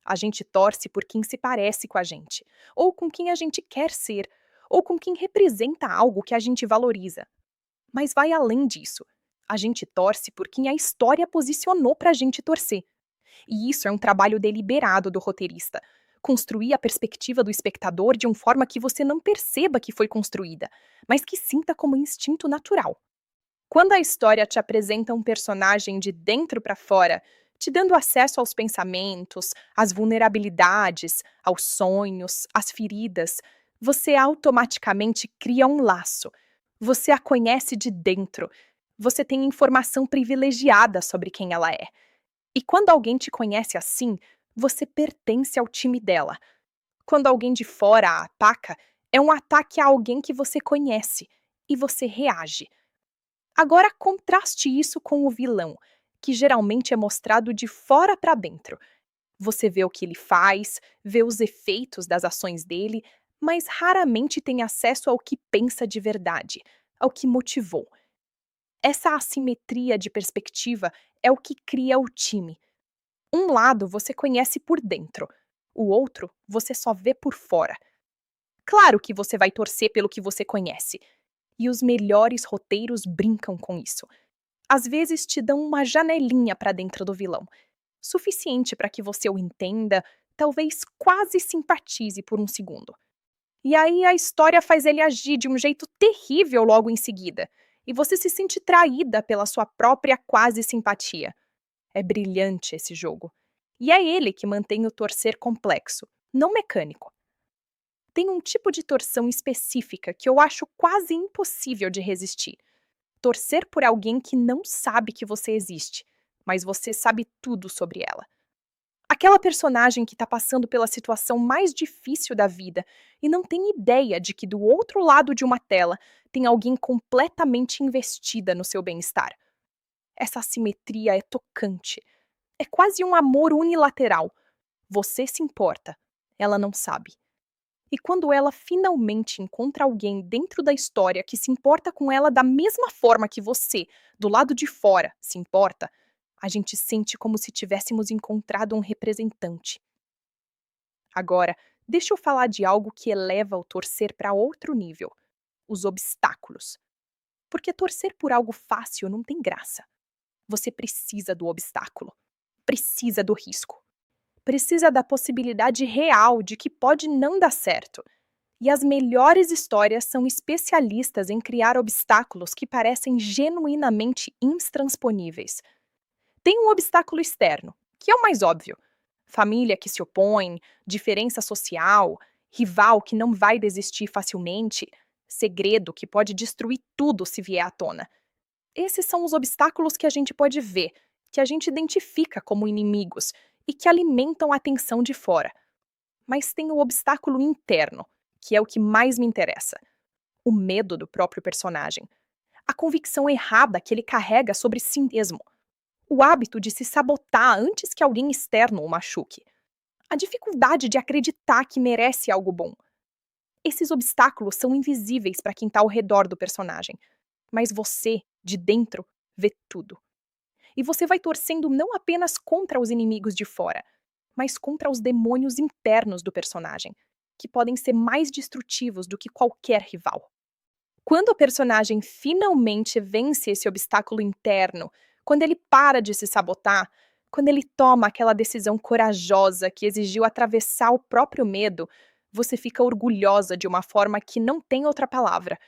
A gente torce por quem se parece com a gente, ou com quem a gente quer ser, ou com quem representa algo que a gente valoriza. Mas vai além disso. A gente torce por quem a história posicionou pra gente torcer. E isso é um trabalho deliberado do roteirista. Construir a perspectiva do espectador de uma forma que você não perceba que foi construída, mas que sinta como instinto natural. Quando a história te apresenta um personagem de dentro para fora, te dando acesso aos pensamentos, às vulnerabilidades, aos sonhos, às feridas, você automaticamente cria um laço. Você a conhece de dentro. Você tem informação privilegiada sobre quem ela é. E quando alguém te conhece assim, você pertence ao time dela. Quando alguém de fora a ataca, é um ataque a alguém que você conhece e você reage. Agora contraste isso com o vilão, que geralmente é mostrado de fora para dentro. Você vê o que ele faz, vê os efeitos das ações dele, mas raramente tem acesso ao que pensa de verdade, ao que motivou. Essa assimetria de perspectiva é o que cria o time. Um lado você conhece por dentro, o outro você só vê por fora. Claro que você vai torcer pelo que você conhece, e os melhores roteiros brincam com isso. Às vezes te dão uma janelinha para dentro do vilão, suficiente para que você o entenda, talvez quase simpatize por um segundo. E aí a história faz ele agir de um jeito terrível logo em seguida, e você se sente traída pela sua própria quase simpatia. É brilhante esse jogo. E é ele que mantém o torcer complexo, não mecânico. Tem um tipo de torção específica que eu acho quase impossível de resistir. Torcer por alguém que não sabe que você existe, mas você sabe tudo sobre ela. Aquela personagem que está passando pela situação mais difícil da vida e não tem ideia de que do outro lado de uma tela tem alguém completamente investida no seu bem-estar. Essa assimetria é tocante. É quase um amor unilateral. Você se importa, ela não sabe. E quando ela finalmente encontra alguém dentro da história que se importa com ela da mesma forma que você, do lado de fora, se importa, a gente sente como se tivéssemos encontrado um representante. Agora, deixa eu falar de algo que eleva o torcer para outro nível: os obstáculos. Porque torcer por algo fácil não tem graça. Você precisa do obstáculo, precisa do risco, precisa da possibilidade real de que pode não dar certo. E as melhores histórias são especialistas em criar obstáculos que parecem genuinamente intransponíveis. Tem um obstáculo externo, que é o mais óbvio: família que se opõe, diferença social, rival que não vai desistir facilmente, segredo que pode destruir tudo se vier à tona. Esses são os obstáculos que a gente pode ver, que a gente identifica como inimigos e que alimentam a tensão de fora. Mas tem o obstáculo interno, que é o que mais me interessa: o medo do próprio personagem, a convicção errada que ele carrega sobre si mesmo, o hábito de se sabotar antes que alguém externo o machuque, a dificuldade de acreditar que merece algo bom. Esses obstáculos são invisíveis para quem está ao redor do personagem, mas você, de dentro, vê tudo. E você vai torcendo não apenas contra os inimigos de fora, mas contra os demônios internos do personagem, que podem ser mais destrutivos do que qualquer rival. Quando o personagem finalmente vence esse obstáculo interno, quando ele para de se sabotar, quando ele toma aquela decisão corajosa que exigiu atravessar o próprio medo, você fica orgulhosa de uma forma que não tem outra palavra.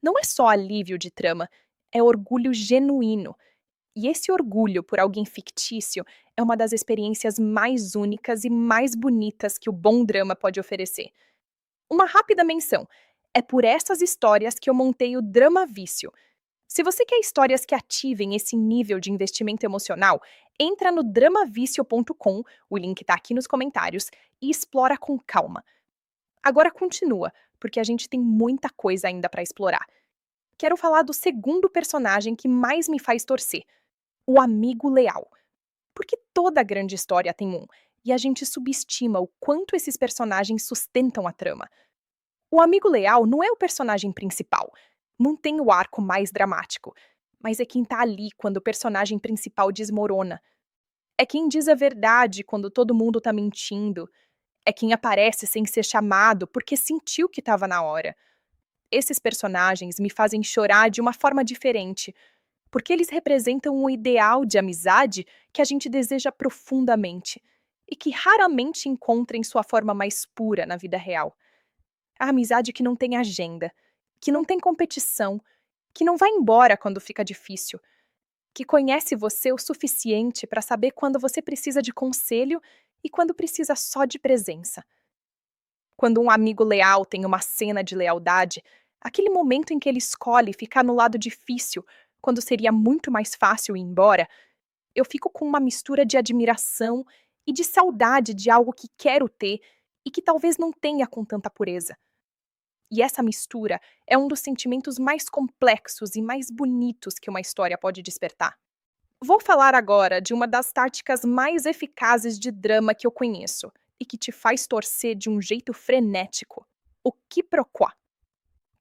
Não é só alívio de trama, é orgulho genuíno. E esse orgulho por alguém fictício é uma das experiências mais únicas e mais bonitas que o bom drama pode oferecer. Uma rápida menção: é por essas histórias que eu montei o Drama Vício. Se você quer histórias que ativem esse nível de investimento emocional, entra no dramavício.com, o link está aqui nos comentários, e explora com calma. Agora continua, porque a gente tem muita coisa ainda para explorar. Quero falar do segundo personagem que mais me faz torcer, o amigo leal. Porque toda grande história tem um, e a gente subestima o quanto esses personagens sustentam a trama. O amigo leal não é o personagem principal, não tem o arco mais dramático, mas é quem tá ali quando o personagem principal desmorona. É quem diz a verdade quando todo mundo tá mentindo. É quem aparece sem ser chamado porque sentiu que estava na hora. Esses personagens me fazem chorar de uma forma diferente, porque eles representam um ideal de amizade que a gente deseja profundamente e que raramente encontra em sua forma mais pura na vida real. A amizade que não tem agenda, que não tem competição, que não vai embora quando fica difícil, que conhece você o suficiente para saber quando você precisa de conselho e quando precisa só de presença. Quando um amigo leal tem uma cena de lealdade, aquele momento em que ele escolhe ficar no lado difícil, quando seria muito mais fácil ir embora, eu fico com uma mistura de admiração e de saudade de algo que quero ter e que talvez não tenha com tanta pureza. E essa mistura é um dos sentimentos mais complexos e mais bonitos que uma história pode despertar. Vou falar agora de uma das táticas mais eficazes de drama que eu conheço e que te faz torcer de um jeito frenético: o quiproquó.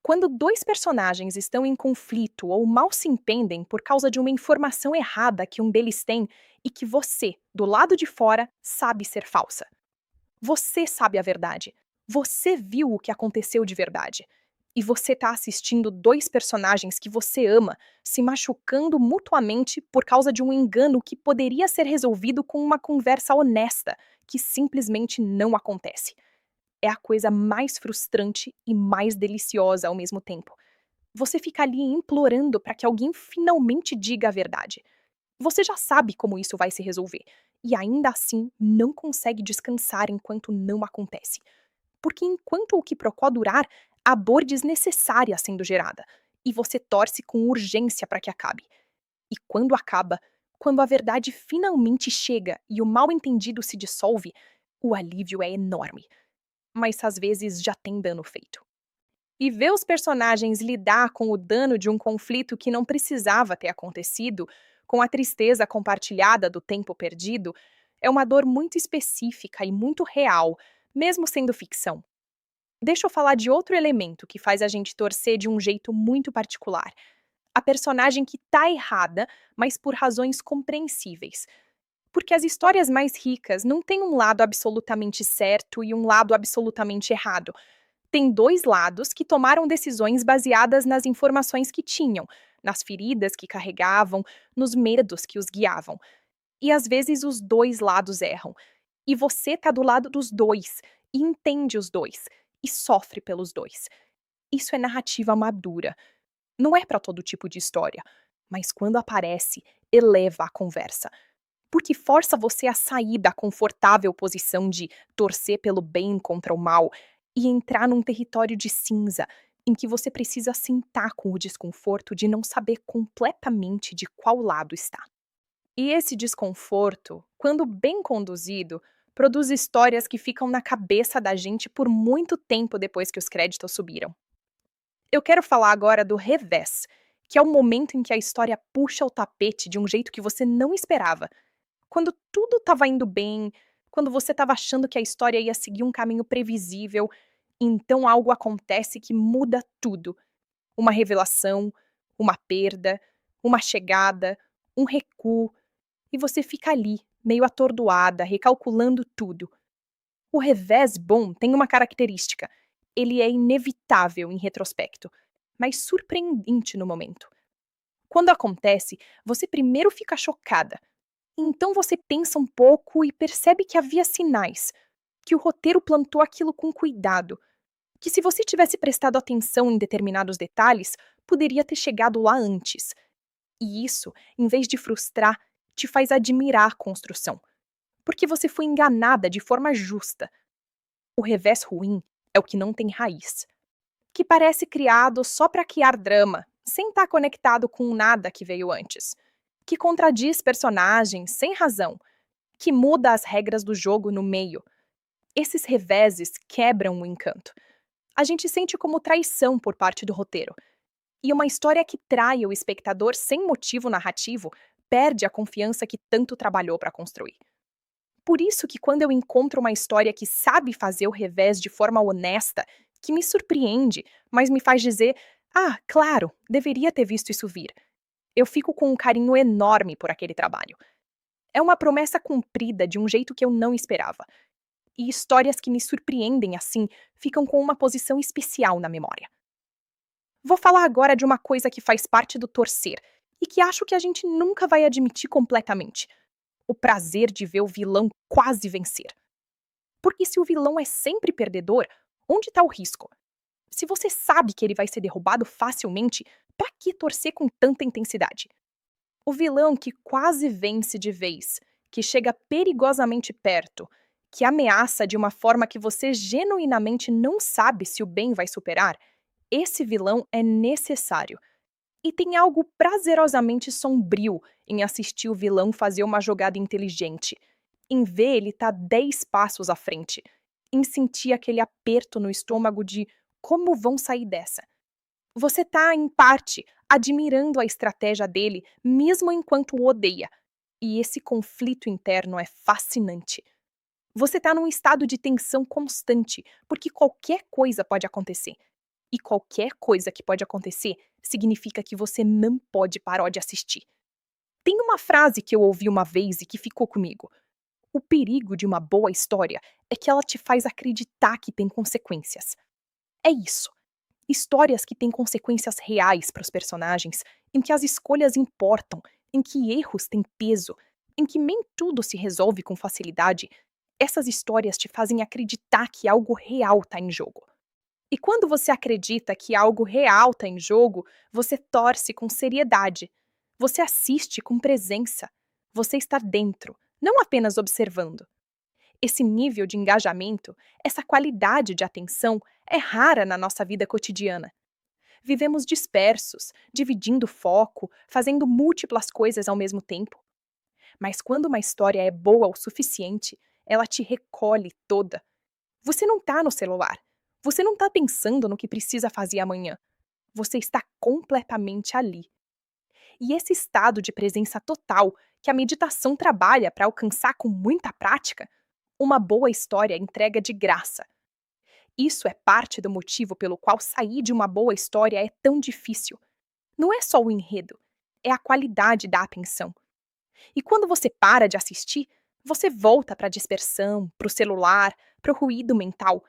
Quando dois personagens estão em conflito ou mal se entendem por causa de uma informação errada que um deles tem e que você, do lado de fora, sabe ser falsa. Você sabe a verdade. Você viu o que aconteceu de verdade. E você está assistindo dois personagens que você ama se machucando mutuamente por causa de um engano que poderia ser resolvido com uma conversa honesta, que simplesmente não acontece. É a coisa mais frustrante e mais deliciosa ao mesmo tempo. Você fica ali implorando para que alguém finalmente diga a verdade. Você já sabe como isso vai se resolver, e ainda assim não consegue descansar enquanto não acontece. Porque enquanto o quiprocó durar, há dor desnecessária sendo gerada, e você torce com urgência para que acabe. E quando acaba, quando a verdade finalmente chega e o mal-entendido se dissolve, o alívio é enorme. Mas às vezes já tem dano feito. E ver os personagens lidar com o dano de um conflito que não precisava ter acontecido, com a tristeza compartilhada do tempo perdido, é uma dor muito específica e muito real, mesmo sendo ficção. Deixa eu falar de outro elemento que faz a gente torcer de um jeito muito particular. A personagem que tá errada, mas por razões compreensíveis. Porque as histórias mais ricas não têm um lado absolutamente certo e um lado absolutamente errado. Tem dois lados que tomaram decisões baseadas nas informações que tinham, nas feridas que carregavam, nos medos que os guiavam. E às vezes os dois lados erram. E você tá do lado dos dois, e entende os dois, e sofre pelos dois. Isso é narrativa madura. Não é para todo tipo de história, mas quando aparece, eleva a conversa. Porque força você a sair da confortável posição de torcer pelo bem contra o mal e entrar num território de cinza, em que você precisa sentar com o desconforto de não saber completamente de qual lado está. E esse desconforto, quando bem conduzido, produz histórias que ficam na cabeça da gente por muito tempo depois que os créditos subiram. Eu quero falar agora do revés, que é o momento em que a história puxa o tapete de um jeito que você não esperava. Quando tudo estava indo bem, quando você estava achando que a história ia seguir um caminho previsível, então algo acontece que muda tudo. Uma revelação, uma perda, uma chegada, um recuo, e você fica ali, meio atordoada, recalculando tudo. O revés bom tem uma característica: ele é inevitável em retrospecto, mas surpreendente no momento. Quando acontece, você primeiro fica chocada. Então você pensa um pouco e percebe que havia sinais, que o roteiro plantou aquilo com cuidado, que se você tivesse prestado atenção em determinados detalhes, poderia ter chegado lá antes. E isso, em vez de frustrar, te faz admirar a construção, porque você foi enganada de forma justa. O revés ruim é o que não tem raiz, que parece criado só para criar drama, sem estar conectado com nada que veio antes, que contradiz personagens sem razão, que muda as regras do jogo no meio. Esses reveses quebram o encanto. A gente sente como traição por parte do roteiro. E uma história que trai o espectador sem motivo narrativo perde a confiança que tanto trabalhou para construir. Por isso que quando eu encontro uma história que sabe fazer o revés de forma honesta, que me surpreende, mas me faz dizer: "Ah, claro, deveria ter visto isso vir", eu fico com um carinho enorme por aquele trabalho. É uma promessa cumprida de um jeito que eu não esperava. E histórias que me surpreendem assim ficam com uma posição especial na memória. Vou falar agora de uma coisa que faz parte do torcer e que acho que a gente nunca vai admitir completamente: o prazer de ver o vilão quase vencer. Porque se o vilão é sempre perdedor, onde está o risco? Se você sabe que ele vai ser derrubado facilmente, para que torcer com tanta intensidade? O vilão que quase vence de vez, que chega perigosamente perto, que ameaça de uma forma que você genuinamente não sabe se o bem vai superar, esse vilão é necessário. E tem algo prazerosamente sombrio em assistir o vilão fazer uma jogada inteligente, em ver ele estar 10 passos à frente, em sentir aquele aperto no estômago de como vão sair dessa. Você tá, em parte, admirando a estratégia dele, mesmo enquanto o odeia. E esse conflito interno é fascinante. Você tá num estado de tensão constante, porque qualquer coisa pode acontecer. E qualquer coisa que pode acontecer significa que você não pode parar de assistir. Tem uma frase que eu ouvi uma vez e que ficou comigo. O perigo de uma boa história é que ela te faz acreditar que tem consequências. É isso. Histórias que têm consequências reais para os personagens, em que as escolhas importam, em que erros têm peso, em que nem tudo se resolve com facilidade, essas histórias te fazem acreditar que algo real está em jogo. E quando você acredita que algo real está em jogo, você torce com seriedade. Você assiste com presença. Você está dentro, não apenas observando. Esse nível de engajamento, essa qualidade de atenção é rara na nossa vida cotidiana. Vivemos dispersos, dividindo foco, fazendo múltiplas coisas ao mesmo tempo. Mas quando uma história é boa o suficiente, ela te recolhe toda. Você não está no celular. Você não está pensando no que precisa fazer amanhã. Você está completamente ali. E esse estado de presença total, que a meditação trabalha para alcançar com muita prática, uma boa história entrega de graça. Isso é parte do motivo pelo qual sair de uma boa história é tão difícil. Não é só o enredo, é a qualidade da atenção. E quando você para de assistir, você volta para a dispersão, para o celular, para o ruído mental.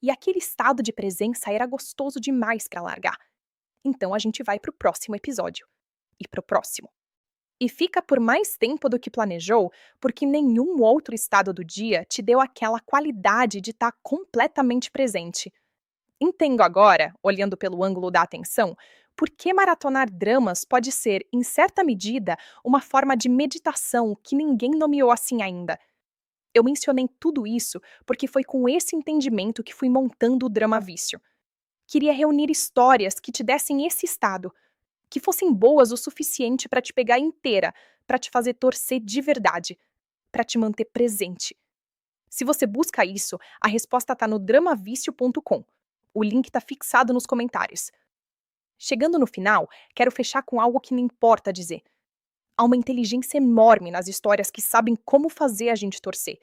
E aquele estado de presença era gostoso demais para largar. Então a gente vai para o próximo episódio. E para o próximo. E fica por mais tempo do que planejou, porque nenhum outro estado do dia te deu aquela qualidade de estar completamente presente. Entendo agora, olhando pelo ângulo da atenção, por que maratonar dramas pode ser, em certa medida, uma forma de meditação que ninguém nomeou assim ainda. Eu mencionei tudo isso porque foi com esse entendimento que fui montando o Drama Vício. Queria reunir histórias que te dessem esse estado, que fossem boas o suficiente para te pegar inteira, para te fazer torcer de verdade, para te manter presente. Se você busca isso, a resposta está no dramavicio.com. O link está fixado nos comentários. Chegando no final, quero fechar com algo que me importa dizer. Há uma inteligência enorme nas histórias que sabem como fazer a gente torcer.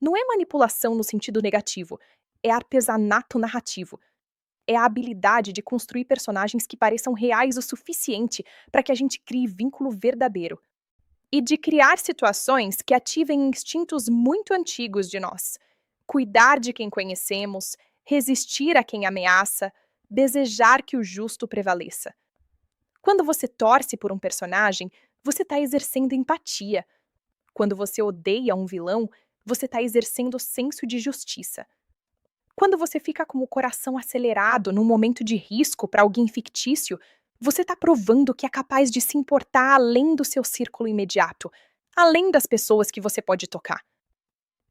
Não é manipulação no sentido negativo, é artesanato narrativo. É a habilidade de construir personagens que pareçam reais o suficiente para que a gente crie vínculo verdadeiro. E de criar situações que ativem instintos muito antigos de nós. Cuidar de quem conhecemos, resistir a quem ameaça, desejar que o justo prevaleça. Quando você torce por um personagem, você está exercendo empatia. Quando você odeia um vilão, você está exercendo senso de justiça. Quando você fica com o coração acelerado num momento de risco para alguém fictício, você está provando que é capaz de se importar além do seu círculo imediato, além das pessoas que você pode tocar.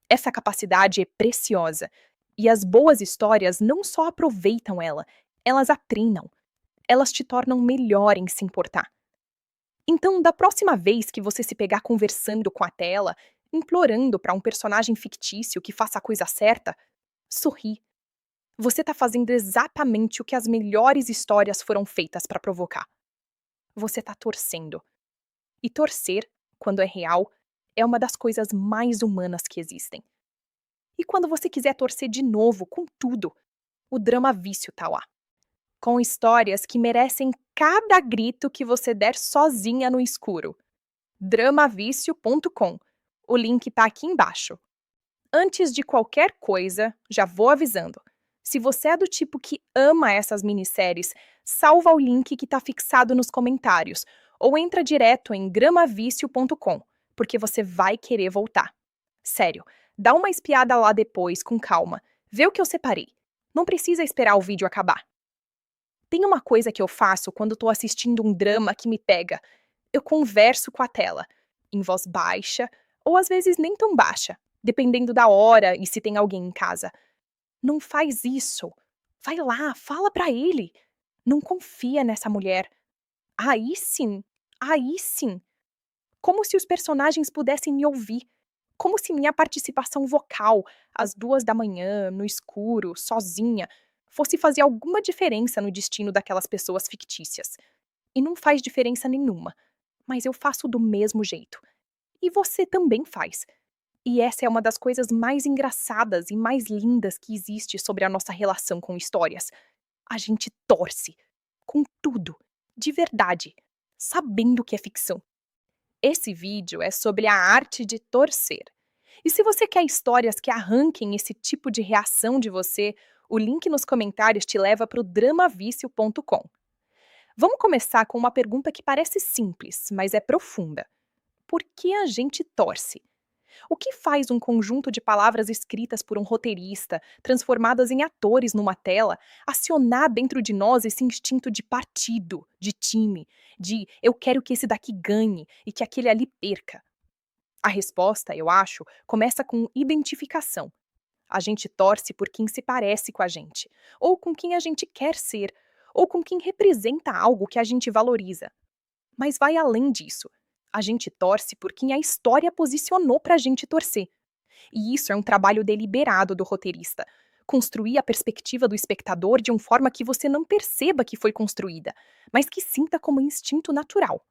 Essa capacidade é preciosa, e as boas histórias não só aproveitam ela, elas a treinam. Elas te tornam melhor em se importar. Então, da próxima vez que você se pegar conversando com a tela, implorando para um personagem fictício que faça a coisa certa, sorri. Você está fazendo exatamente o que as melhores histórias foram feitas para provocar. Você está torcendo. E torcer, quando é real, é uma das coisas mais humanas que existem. E quando você quiser torcer de novo, com tudo, o Drama Vício tá lá. Com histórias que merecem cada grito que você der sozinha no escuro. Dramavício.com. O link tá aqui embaixo. Antes de qualquer coisa, já vou avisando. Se você é do tipo que ama essas minisséries, salva o link que tá fixado nos comentários ou entra direto em gramavício.com, porque você vai querer voltar. Sério, dá uma espiada lá depois com calma, vê o que eu separei. Não precisa esperar o vídeo acabar. Tem uma coisa que eu faço quando tô assistindo um drama que me pega. Eu converso com a tela, em voz baixa ou às vezes nem tão baixa, dependendo da hora e se tem alguém em casa. Não faz isso. Vai lá, fala pra ele. Não confia nessa mulher. Aí sim, aí sim. Como se os personagens pudessem me ouvir. Como se minha participação vocal, às 2 da manhã, no escuro, sozinha, fosse fazer alguma diferença no destino daquelas pessoas fictícias. E não faz diferença nenhuma. Mas eu faço do mesmo jeito. E você também faz. E essa é uma das coisas mais engraçadas e mais lindas que existe sobre a nossa relação com histórias. A gente torce. Com tudo. De verdade. Sabendo que é ficção. Esse vídeo é sobre a arte de torcer. E se você quer histórias que arranquem esse tipo de reação de você, o link nos comentários te leva para o dramavício.com. Vamos começar com uma pergunta que parece simples, mas é profunda. Por que a gente torce? O que faz um conjunto de palavras escritas por um roteirista, transformadas em atores numa tela, acionar dentro de nós esse instinto de partido, de time, de eu quero que esse daqui ganhe e que aquele ali perca? A resposta, eu acho, começa com identificação. A gente torce por quem se parece com a gente, ou com quem a gente quer ser, ou com quem representa algo que a gente valoriza. Mas vai além disso. A gente torce por quem a história posicionou pra gente torcer. E isso é um trabalho deliberado do roteirista. Construir a perspectiva do espectador de uma forma que você não perceba que foi construída, mas que sinta como instinto natural.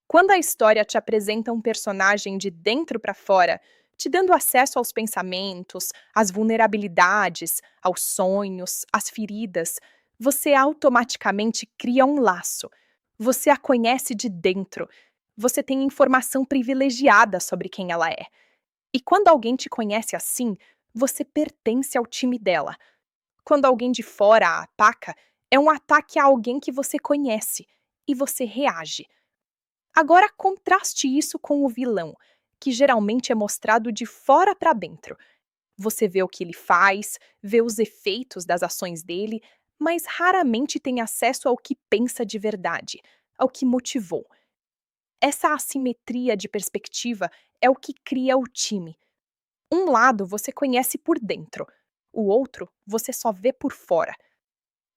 Quando a história te apresenta um personagem de dentro para fora, te dando acesso aos pensamentos, às vulnerabilidades, aos sonhos, às feridas, você automaticamente cria um laço. Você a conhece de dentro. Você tem informação privilegiada sobre quem ela é. E quando alguém te conhece assim, você pertence ao time dela. Quando alguém de fora a ataca, é um ataque a alguém que você conhece e você reage. Agora contraste isso com o vilão, que geralmente é mostrado de fora para dentro. Você vê o que ele faz, vê os efeitos das ações dele, mas raramente tem acesso ao que pensa de verdade, ao que motivou. Essa assimetria de perspectiva é o que cria o time. Um lado você conhece por dentro, o outro você só vê por fora.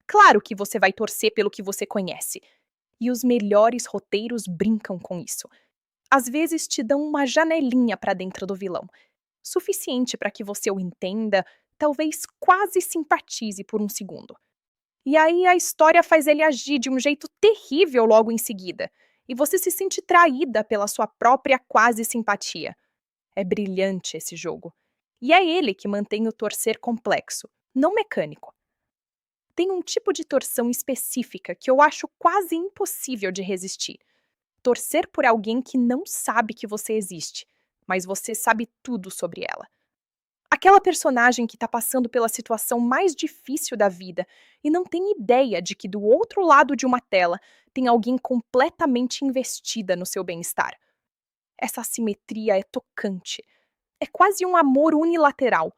Claro que você vai torcer pelo que você conhece. E os melhores roteiros brincam com isso. Às vezes te dão uma janelinha para dentro do vilão, suficiente para que você o entenda, talvez quase simpatize por um segundo. E aí a história faz ele agir de um jeito terrível logo em seguida, e você se sente traída pela sua própria quase simpatia. É brilhante esse jogo. E é ele que mantém o torcer complexo, não mecânico. Tem um tipo de torção específica que eu acho quase impossível de resistir. Torcer por alguém que não sabe que você existe, mas você sabe tudo sobre ela. Aquela personagem que está passando pela situação mais difícil da vida e não tem ideia de que do outro lado de uma tela tem alguém completamente investida no seu bem-estar. Essa assimetria é tocante. É quase um amor unilateral.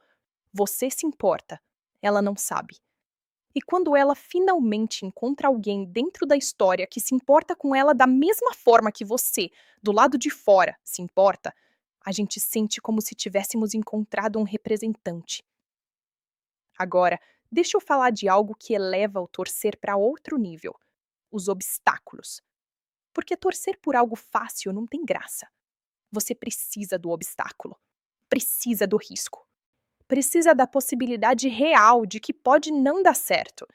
Você se importa, ela não sabe. E quando ela finalmente encontra alguém dentro da história que se importa com ela da mesma forma que você, do lado de fora, se importa, a gente sente como se tivéssemos encontrado um representante. Agora, deixa eu falar de algo que eleva o torcer para outro nível: os obstáculos. Porque torcer por algo fácil não tem graça. Você precisa do obstáculo, precisa do risco, precisa da possibilidade real de que pode não dar certo.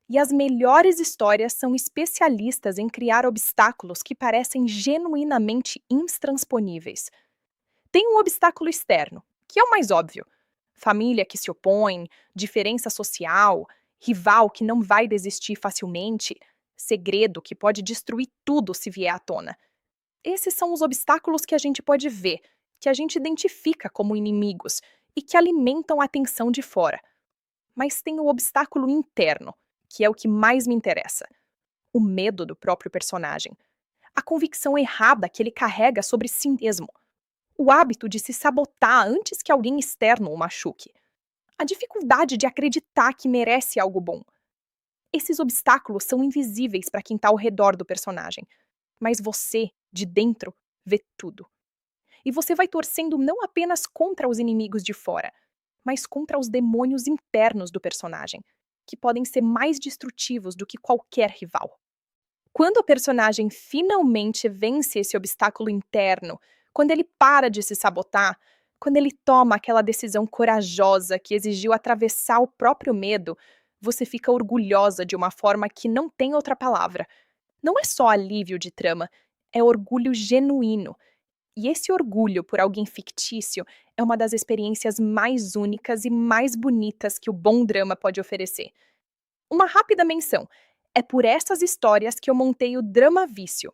E as melhores histórias são especialistas em criar obstáculos que parecem genuinamente intransponíveis. Tem um obstáculo externo, que é o mais óbvio. Família que se opõe, diferença social, rival que não vai desistir facilmente, segredo que pode destruir tudo se vier à tona. Esses são os obstáculos que a gente pode ver, que a gente identifica como inimigos e que alimentam a tensão de fora. Mas tem o obstáculo interno, que é o que mais me interessa. O medo do próprio personagem. A convicção errada que ele carrega sobre si mesmo. O hábito de se sabotar antes que alguém externo o machuque. A dificuldade de acreditar que merece algo bom. Esses obstáculos são invisíveis para quem está ao redor do personagem, mas você, de dentro, vê tudo. E você vai torcendo não apenas contra os inimigos de fora, mas contra os demônios internos do personagem, que podem ser mais destrutivos do que qualquer rival. Quando o personagem finalmente vence esse obstáculo interno, quando ele para de se sabotar, quando ele toma aquela decisão corajosa que exigiu atravessar o próprio medo, você fica orgulhosa de uma forma que não tem outra palavra. Não é só alívio de trama, é orgulho genuíno. E esse orgulho por alguém fictício é uma das experiências mais únicas e mais bonitas que o bom drama pode oferecer. Uma rápida menção: é por essas histórias que eu montei o Drama Vício.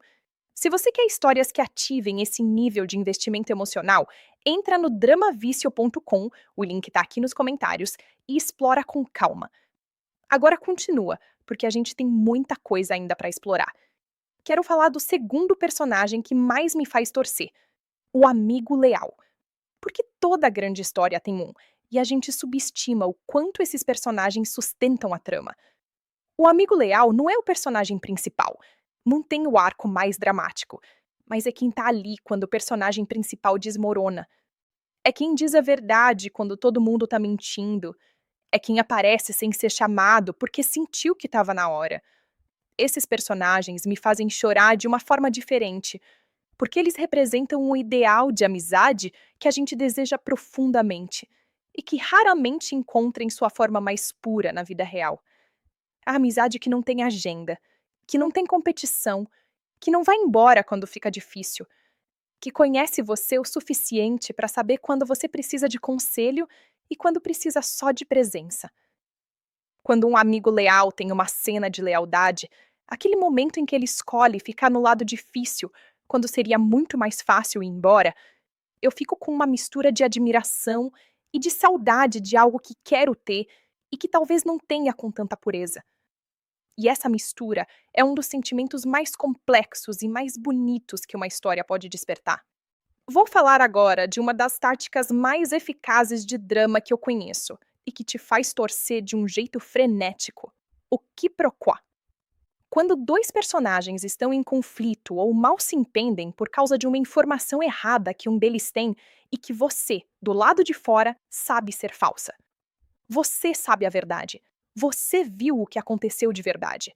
Se você quer histórias que ativem esse nível de investimento emocional, entra no dramavicio.com, o link está aqui nos comentários, e explora com calma. Agora continua, porque a gente tem muita coisa ainda para explorar. Quero falar do segundo personagem que mais me faz torcer, o amigo leal. Porque toda grande história tem um, e a gente subestima o quanto esses personagens sustentam a trama. O amigo leal não é o personagem principal, não tem o arco mais dramático, mas é quem tá ali quando o personagem principal desmorona. É quem diz a verdade quando todo mundo tá mentindo. É quem aparece sem ser chamado porque sentiu que estava na hora. Esses personagens me fazem chorar de uma forma diferente, porque eles representam um ideal de amizade que a gente deseja profundamente e que raramente encontra em sua forma mais pura na vida real. A amizade que não tem agenda, que não tem competição, que não vai embora quando fica difícil, que conhece você o suficiente para saber quando você precisa de conselho e quando precisa só de presença. Quando um amigo leal tem uma cena de lealdade, aquele momento em que ele escolhe ficar no lado difícil, quando seria muito mais fácil ir embora, eu fico com uma mistura de admiração e de saudade de algo que quero ter e que talvez não tenha com tanta pureza. E essa mistura é um dos sentimentos mais complexos e mais bonitos que uma história pode despertar. Vou falar agora de uma das táticas mais eficazes de drama que eu conheço e que te faz torcer de um jeito frenético: o quiproquo. Quando dois personagens estão em conflito ou mal se entendem por causa de uma informação errada que um deles tem e que você, do lado de fora, sabe ser falsa. Você sabe a verdade. Você viu o que aconteceu de verdade.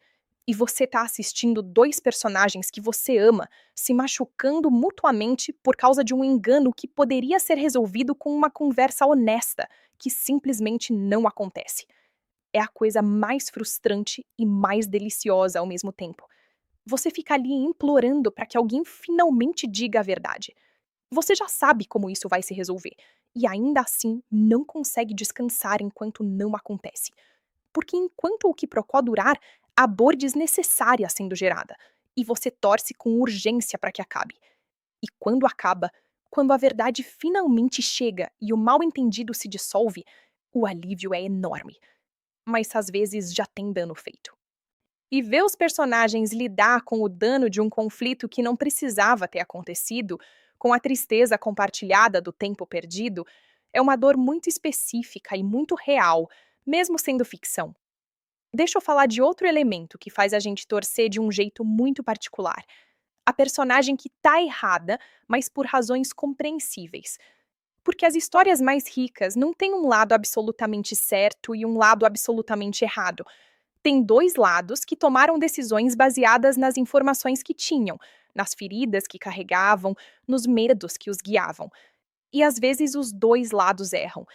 E você está assistindo dois personagens que você ama se machucando mutuamente por causa de um engano que poderia ser resolvido com uma conversa honesta, que simplesmente não acontece. É a coisa mais frustrante e mais deliciosa ao mesmo tempo. Você fica ali implorando para que alguém finalmente diga a verdade. Você já sabe como isso vai se resolver, e ainda assim não consegue descansar enquanto não acontece. Porque enquanto o quiprocó durar, há dor desnecessária sendo gerada, e você torce com urgência para que acabe. E quando acaba, quando a verdade finalmente chega e o mal-entendido se dissolve, o alívio é enorme. Mas às vezes já tem dano feito. E ver os personagens lidar com o dano de um conflito que não precisava ter acontecido, com a tristeza compartilhada do tempo perdido, é uma dor muito específica e muito real, mesmo sendo ficção. Deixa eu falar de outro elemento que faz a gente torcer de um jeito muito particular. A personagem que tá errada, mas por razões compreensíveis. Porque as histórias mais ricas não têm um lado absolutamente certo e um lado absolutamente errado. Tem dois lados que tomaram decisões baseadas nas informações que tinham, nas feridas que carregavam, nos medos que os guiavam. E às vezes os dois lados erram.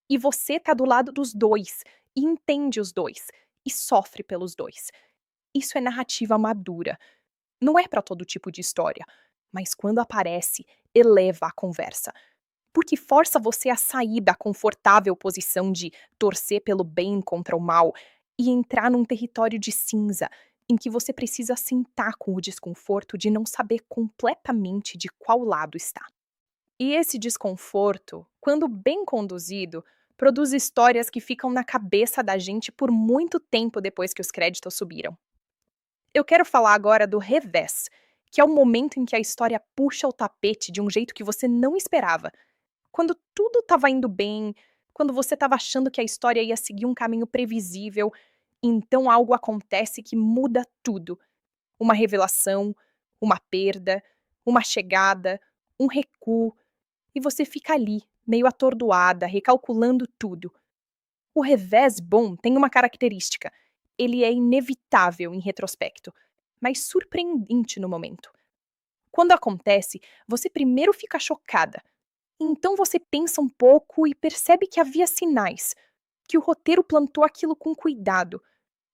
E você tá do lado dos dois, e entende os dois, e sofre pelos dois. Isso é narrativa madura. Não é para todo tipo de história, mas quando aparece, eleva a conversa. Porque força você a sair da confortável posição de torcer pelo bem contra o mal e entrar num território de cinza, em que você precisa sentar com o desconforto de não saber completamente de qual lado está. E esse desconforto, quando bem conduzido, produz histórias que ficam na cabeça da gente por muito tempo depois que os créditos subiram. Eu quero falar agora do revés, que é o momento em que a história puxa o tapete de um jeito que você não esperava. Quando tudo estava indo bem, quando você estava achando que a história ia seguir um caminho previsível, então algo acontece que muda tudo. Uma revelação, uma perda, uma chegada, um recuo, e você fica ali, meio atordoada, recalculando tudo. O revés bom tem uma característica: ele é inevitável em retrospecto, mas surpreendente no momento. Quando acontece, você primeiro fica chocada. Então você pensa um pouco e percebe que havia sinais, que o roteiro plantou aquilo com cuidado,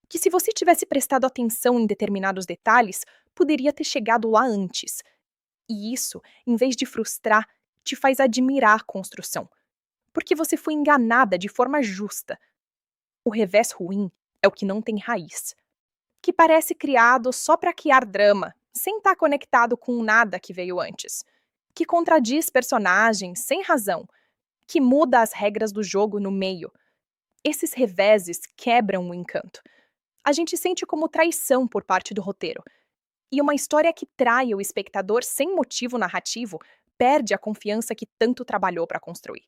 que se você tivesse prestado atenção em determinados detalhes, poderia ter chegado lá antes. E isso, em vez de frustrar, te faz admirar a construção, porque você foi enganada de forma justa. O revés ruim é o que não tem raiz, que parece criado só para criar drama, sem estar conectado com nada que veio antes, que contradiz personagens sem razão, que muda as regras do jogo no meio. Esses reveses quebram o encanto. A gente sente como traição por parte do roteiro. E uma história que trai o espectador sem motivo narrativo perde a confiança que tanto trabalhou para construir.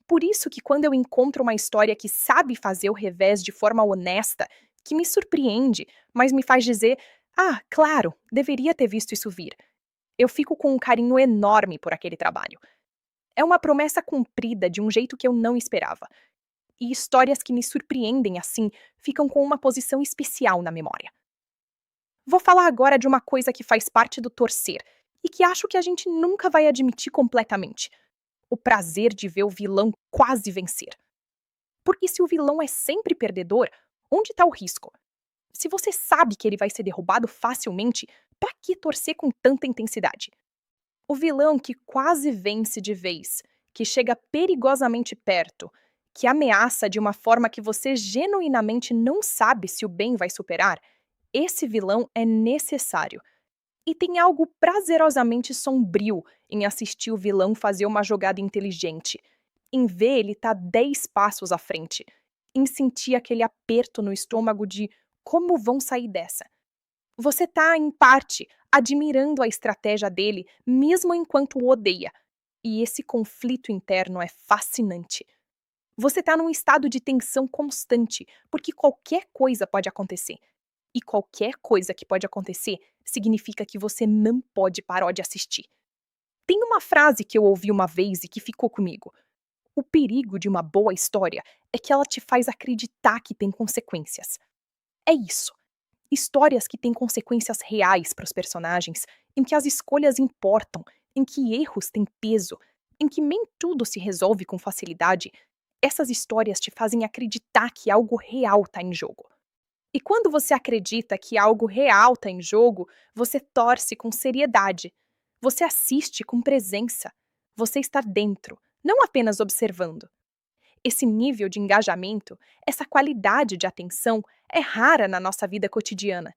Por isso que quando eu encontro uma história que sabe fazer o revés de forma honesta, que me surpreende, mas me faz dizer: "Ah, claro, deveria ter visto isso vir", eu fico com um carinho enorme por aquele trabalho. É uma promessa cumprida de um jeito que eu não esperava. E histórias que me surpreendem assim ficam com uma posição especial na memória. Vou falar agora de uma coisa que faz parte do torcer e que acho que a gente nunca vai admitir completamente: o prazer de ver o vilão quase vencer. Porque se o vilão é sempre perdedor, onde está o risco? Se você sabe que ele vai ser derrubado facilmente, para que torcer com tanta intensidade? O vilão que quase vence de vez, que chega perigosamente perto, que ameaça de uma forma que você genuinamente não sabe se o bem vai superar, esse vilão é necessário. E tem algo prazerosamente sombrio em assistir o vilão fazer uma jogada inteligente, em ver ele estar 10 passos à frente, em sentir aquele aperto no estômago de como vão sair dessa. Você tá, em parte, admirando a estratégia dele, mesmo enquanto o odeia. E esse conflito interno é fascinante. Você tá num estado de tensão constante, porque qualquer coisa pode acontecer. E qualquer coisa que pode acontecer significa que você não pode parar de assistir. Tem uma frase que eu ouvi uma vez e que ficou comigo. O perigo de uma boa história é que ela te faz acreditar que tem consequências. É isso. Histórias que têm consequências reais para os personagens, em que as escolhas importam, em que erros têm peso, em que nem tudo se resolve com facilidade, essas histórias te fazem acreditar que algo real está em jogo. E quando você acredita que algo real está em jogo, você torce com seriedade. Você assiste com presença. Você está dentro, não apenas observando. Esse nível de engajamento, essa qualidade de atenção é rara na nossa vida cotidiana.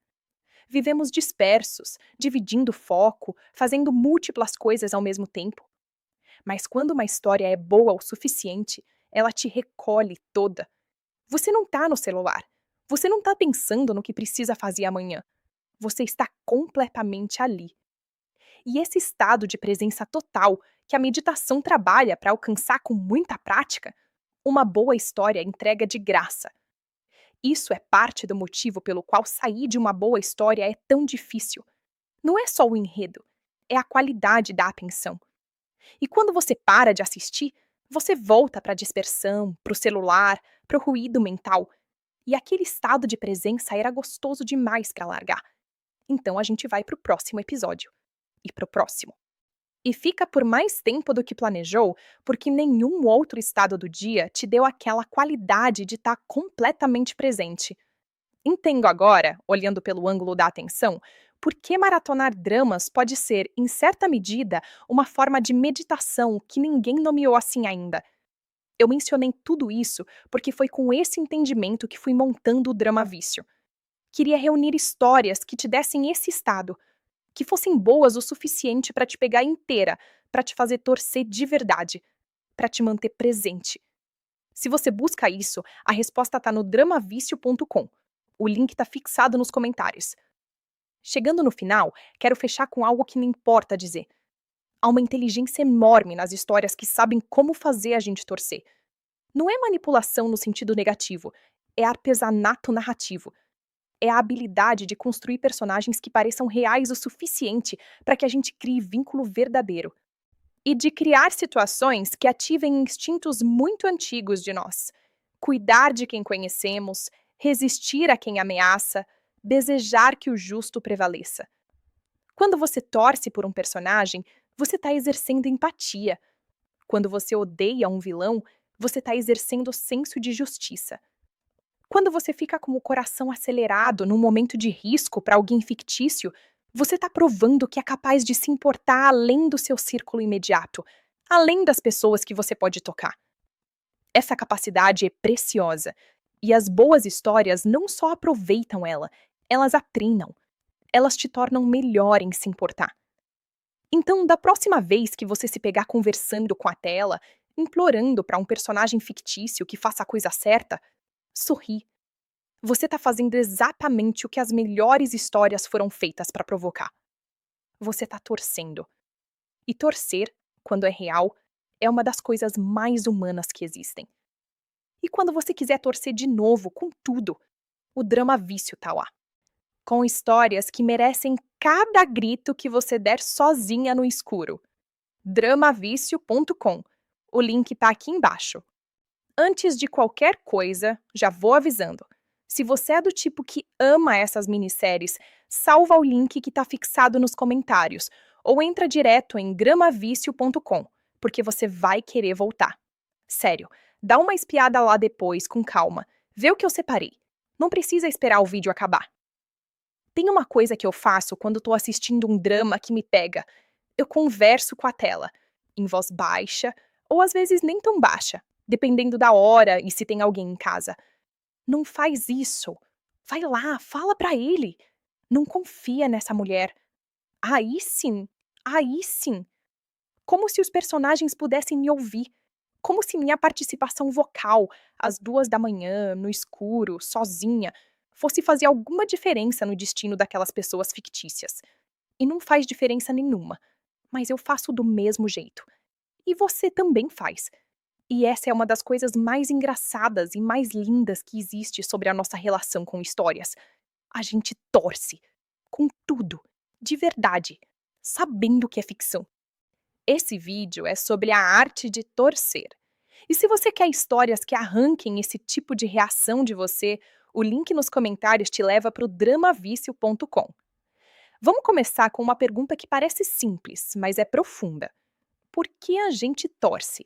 Vivemos dispersos, dividindo foco, fazendo múltiplas coisas ao mesmo tempo. Mas quando uma história é boa o suficiente, ela te recolhe toda. Você não está no celular. Você não está pensando no que precisa fazer amanhã. Você está completamente ali. E esse estado de presença total, que a meditação trabalha para alcançar com muita prática, uma boa história entrega de graça. Isso é parte do motivo pelo qual sair de uma boa história é tão difícil. Não é só o enredo, é a qualidade da atenção. E quando você para de assistir, você volta para a dispersão, para o celular, para o ruído mental. E aquele estado de presença era gostoso demais para largar. Então a gente vai para o próximo episódio. e pro próximo. E fica por mais tempo do que planejou, porque nenhum outro estado do dia te deu aquela qualidade de estar completamente presente. Entendo agora, olhando pelo ângulo da atenção, por que maratonar dramas pode ser, em certa medida, uma forma de meditação que ninguém nomeou assim ainda. Eu mencionei tudo isso porque foi com esse entendimento que fui montando o Drama Vício. Queria reunir histórias que te dessem esse estado, que fossem boas o suficiente para te pegar inteira, para te fazer torcer de verdade, para te manter presente. Se você busca isso, a resposta está no dramavício.com. O link está fixado nos comentários. Chegando no final, quero fechar com algo que me importa dizer. Há uma inteligência enorme nas histórias que sabem como fazer a gente torcer. Não é manipulação no sentido negativo, é artesanato narrativo. É a habilidade de construir personagens que pareçam reais o suficiente para que a gente crie vínculo verdadeiro. E de criar situações que ativem instintos muito antigos de nós. Cuidar de quem conhecemos, resistir a quem ameaça, desejar que o justo prevaleça. Quando você torce por um personagem, você está exercendo empatia. Quando você odeia um vilão, você está exercendo senso de justiça. Quando você fica com o coração acelerado num momento de risco para alguém fictício, você está provando que é capaz de se importar além do seu círculo imediato, além das pessoas que você pode tocar. Essa capacidade é preciosa, e as boas histórias não só aproveitam ela, elas a treinam. Elas te tornam melhor em se importar. Então, da próxima vez que você se pegar conversando com a tela, implorando para um personagem fictício que faça a coisa certa, sorri. Você está fazendo exatamente o que as melhores histórias foram feitas para provocar. Você está torcendo. E torcer, quando é real, é uma das coisas mais humanas que existem. E quando você quiser torcer de novo, com tudo, o Drama Vício tá lá. Com histórias que merecem cada grito que você der sozinha no escuro. dramavício.com. O link tá aqui embaixo. Antes de qualquer coisa, já vou avisando. Se você é do tipo que ama essas minisséries, salva o link que tá fixado nos comentários ou entra direto em gramavício.com, porque você vai querer voltar. Sério, dá uma espiada lá depois com calma, vê o que eu separei. Não precisa esperar o vídeo acabar. Tem uma coisa que eu faço quando tô assistindo um drama que me pega. Eu converso com a tela, em voz baixa, ou às vezes nem tão baixa, dependendo da hora e se tem alguém em casa. Não faz isso. Vai lá, fala pra ele. Não confia nessa mulher. Aí sim, aí sim. Como se os personagens pudessem me ouvir. Como se minha participação vocal, às 2 da manhã, no escuro, sozinha, fosse fazer alguma diferença no destino daquelas pessoas fictícias. E não faz diferença nenhuma. Mas eu faço do mesmo jeito. E você também faz. E essa é uma das coisas mais engraçadas e mais lindas que existe sobre a nossa relação com histórias. A gente torce. Com tudo. De verdade. Sabendo que é ficção. Esse vídeo é sobre a arte de torcer. E se você quer histórias que arranquem esse tipo de reação de você, o link nos comentários te leva para o dramavício.com. Vamos começar com uma pergunta que parece simples, mas é profunda. Por que a gente torce?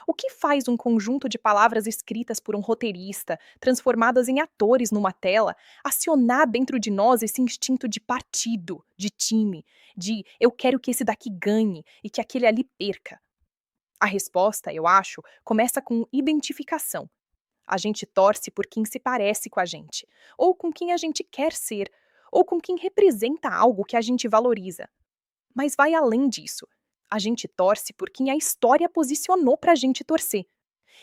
O que faz um conjunto de palavras escritas por um roteirista, transformadas em atores numa tela, acionar dentro de nós esse instinto de partido, de time, de eu quero que esse daqui ganhe e que aquele ali perca? A resposta, eu acho, começa com identificação. A gente torce por quem se parece com a gente, ou com quem a gente quer ser, ou com quem representa algo que a gente valoriza. Mas vai além disso. A gente torce por quem a história posicionou pra gente torcer.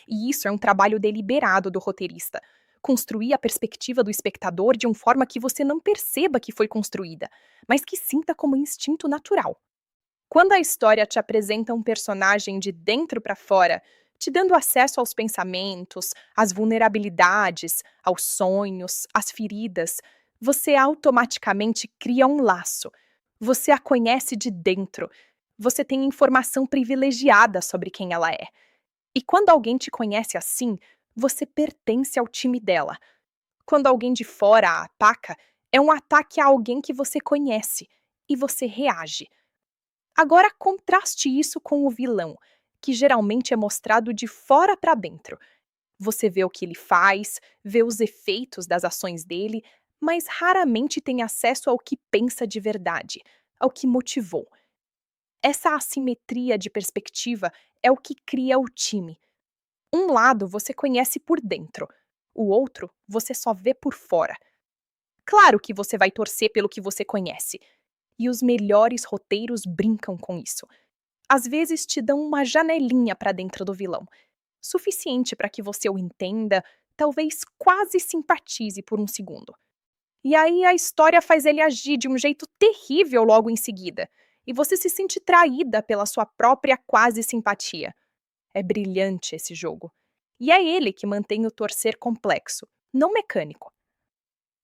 E isso é um trabalho deliberado do roteirista. Construir a perspectiva do espectador de uma forma que você não perceba que foi construída, mas que sinta como instinto natural. Quando a história te apresenta um personagem de dentro para fora, te dando acesso aos pensamentos, às vulnerabilidades, aos sonhos, às feridas, você automaticamente cria um laço. Você a conhece de dentro. Você tem informação privilegiada sobre quem ela é. E quando alguém te conhece assim, você pertence ao time dela. Quando alguém de fora a ataca, é um ataque a alguém que você conhece e você reage. Agora contraste isso com o vilão, que geralmente é mostrado de fora para dentro. Você vê o que ele faz, vê os efeitos das ações dele, mas raramente tem acesso ao que pensa de verdade, ao que motivou. Essa assimetria de perspectiva é o que cria o time. Um lado você conhece por dentro, o outro você só vê por fora. Claro que você vai torcer pelo que você conhece, e os melhores roteiros brincam com isso. Às vezes te dão uma janelinha para dentro do vilão, suficiente para que você o entenda, talvez quase simpatize por um segundo. E aí a história faz ele agir de um jeito terrível logo em seguida, e você se sente traída pela sua própria quase simpatia. É brilhante esse jogo. E é ele que mantém o torcer complexo, não mecânico.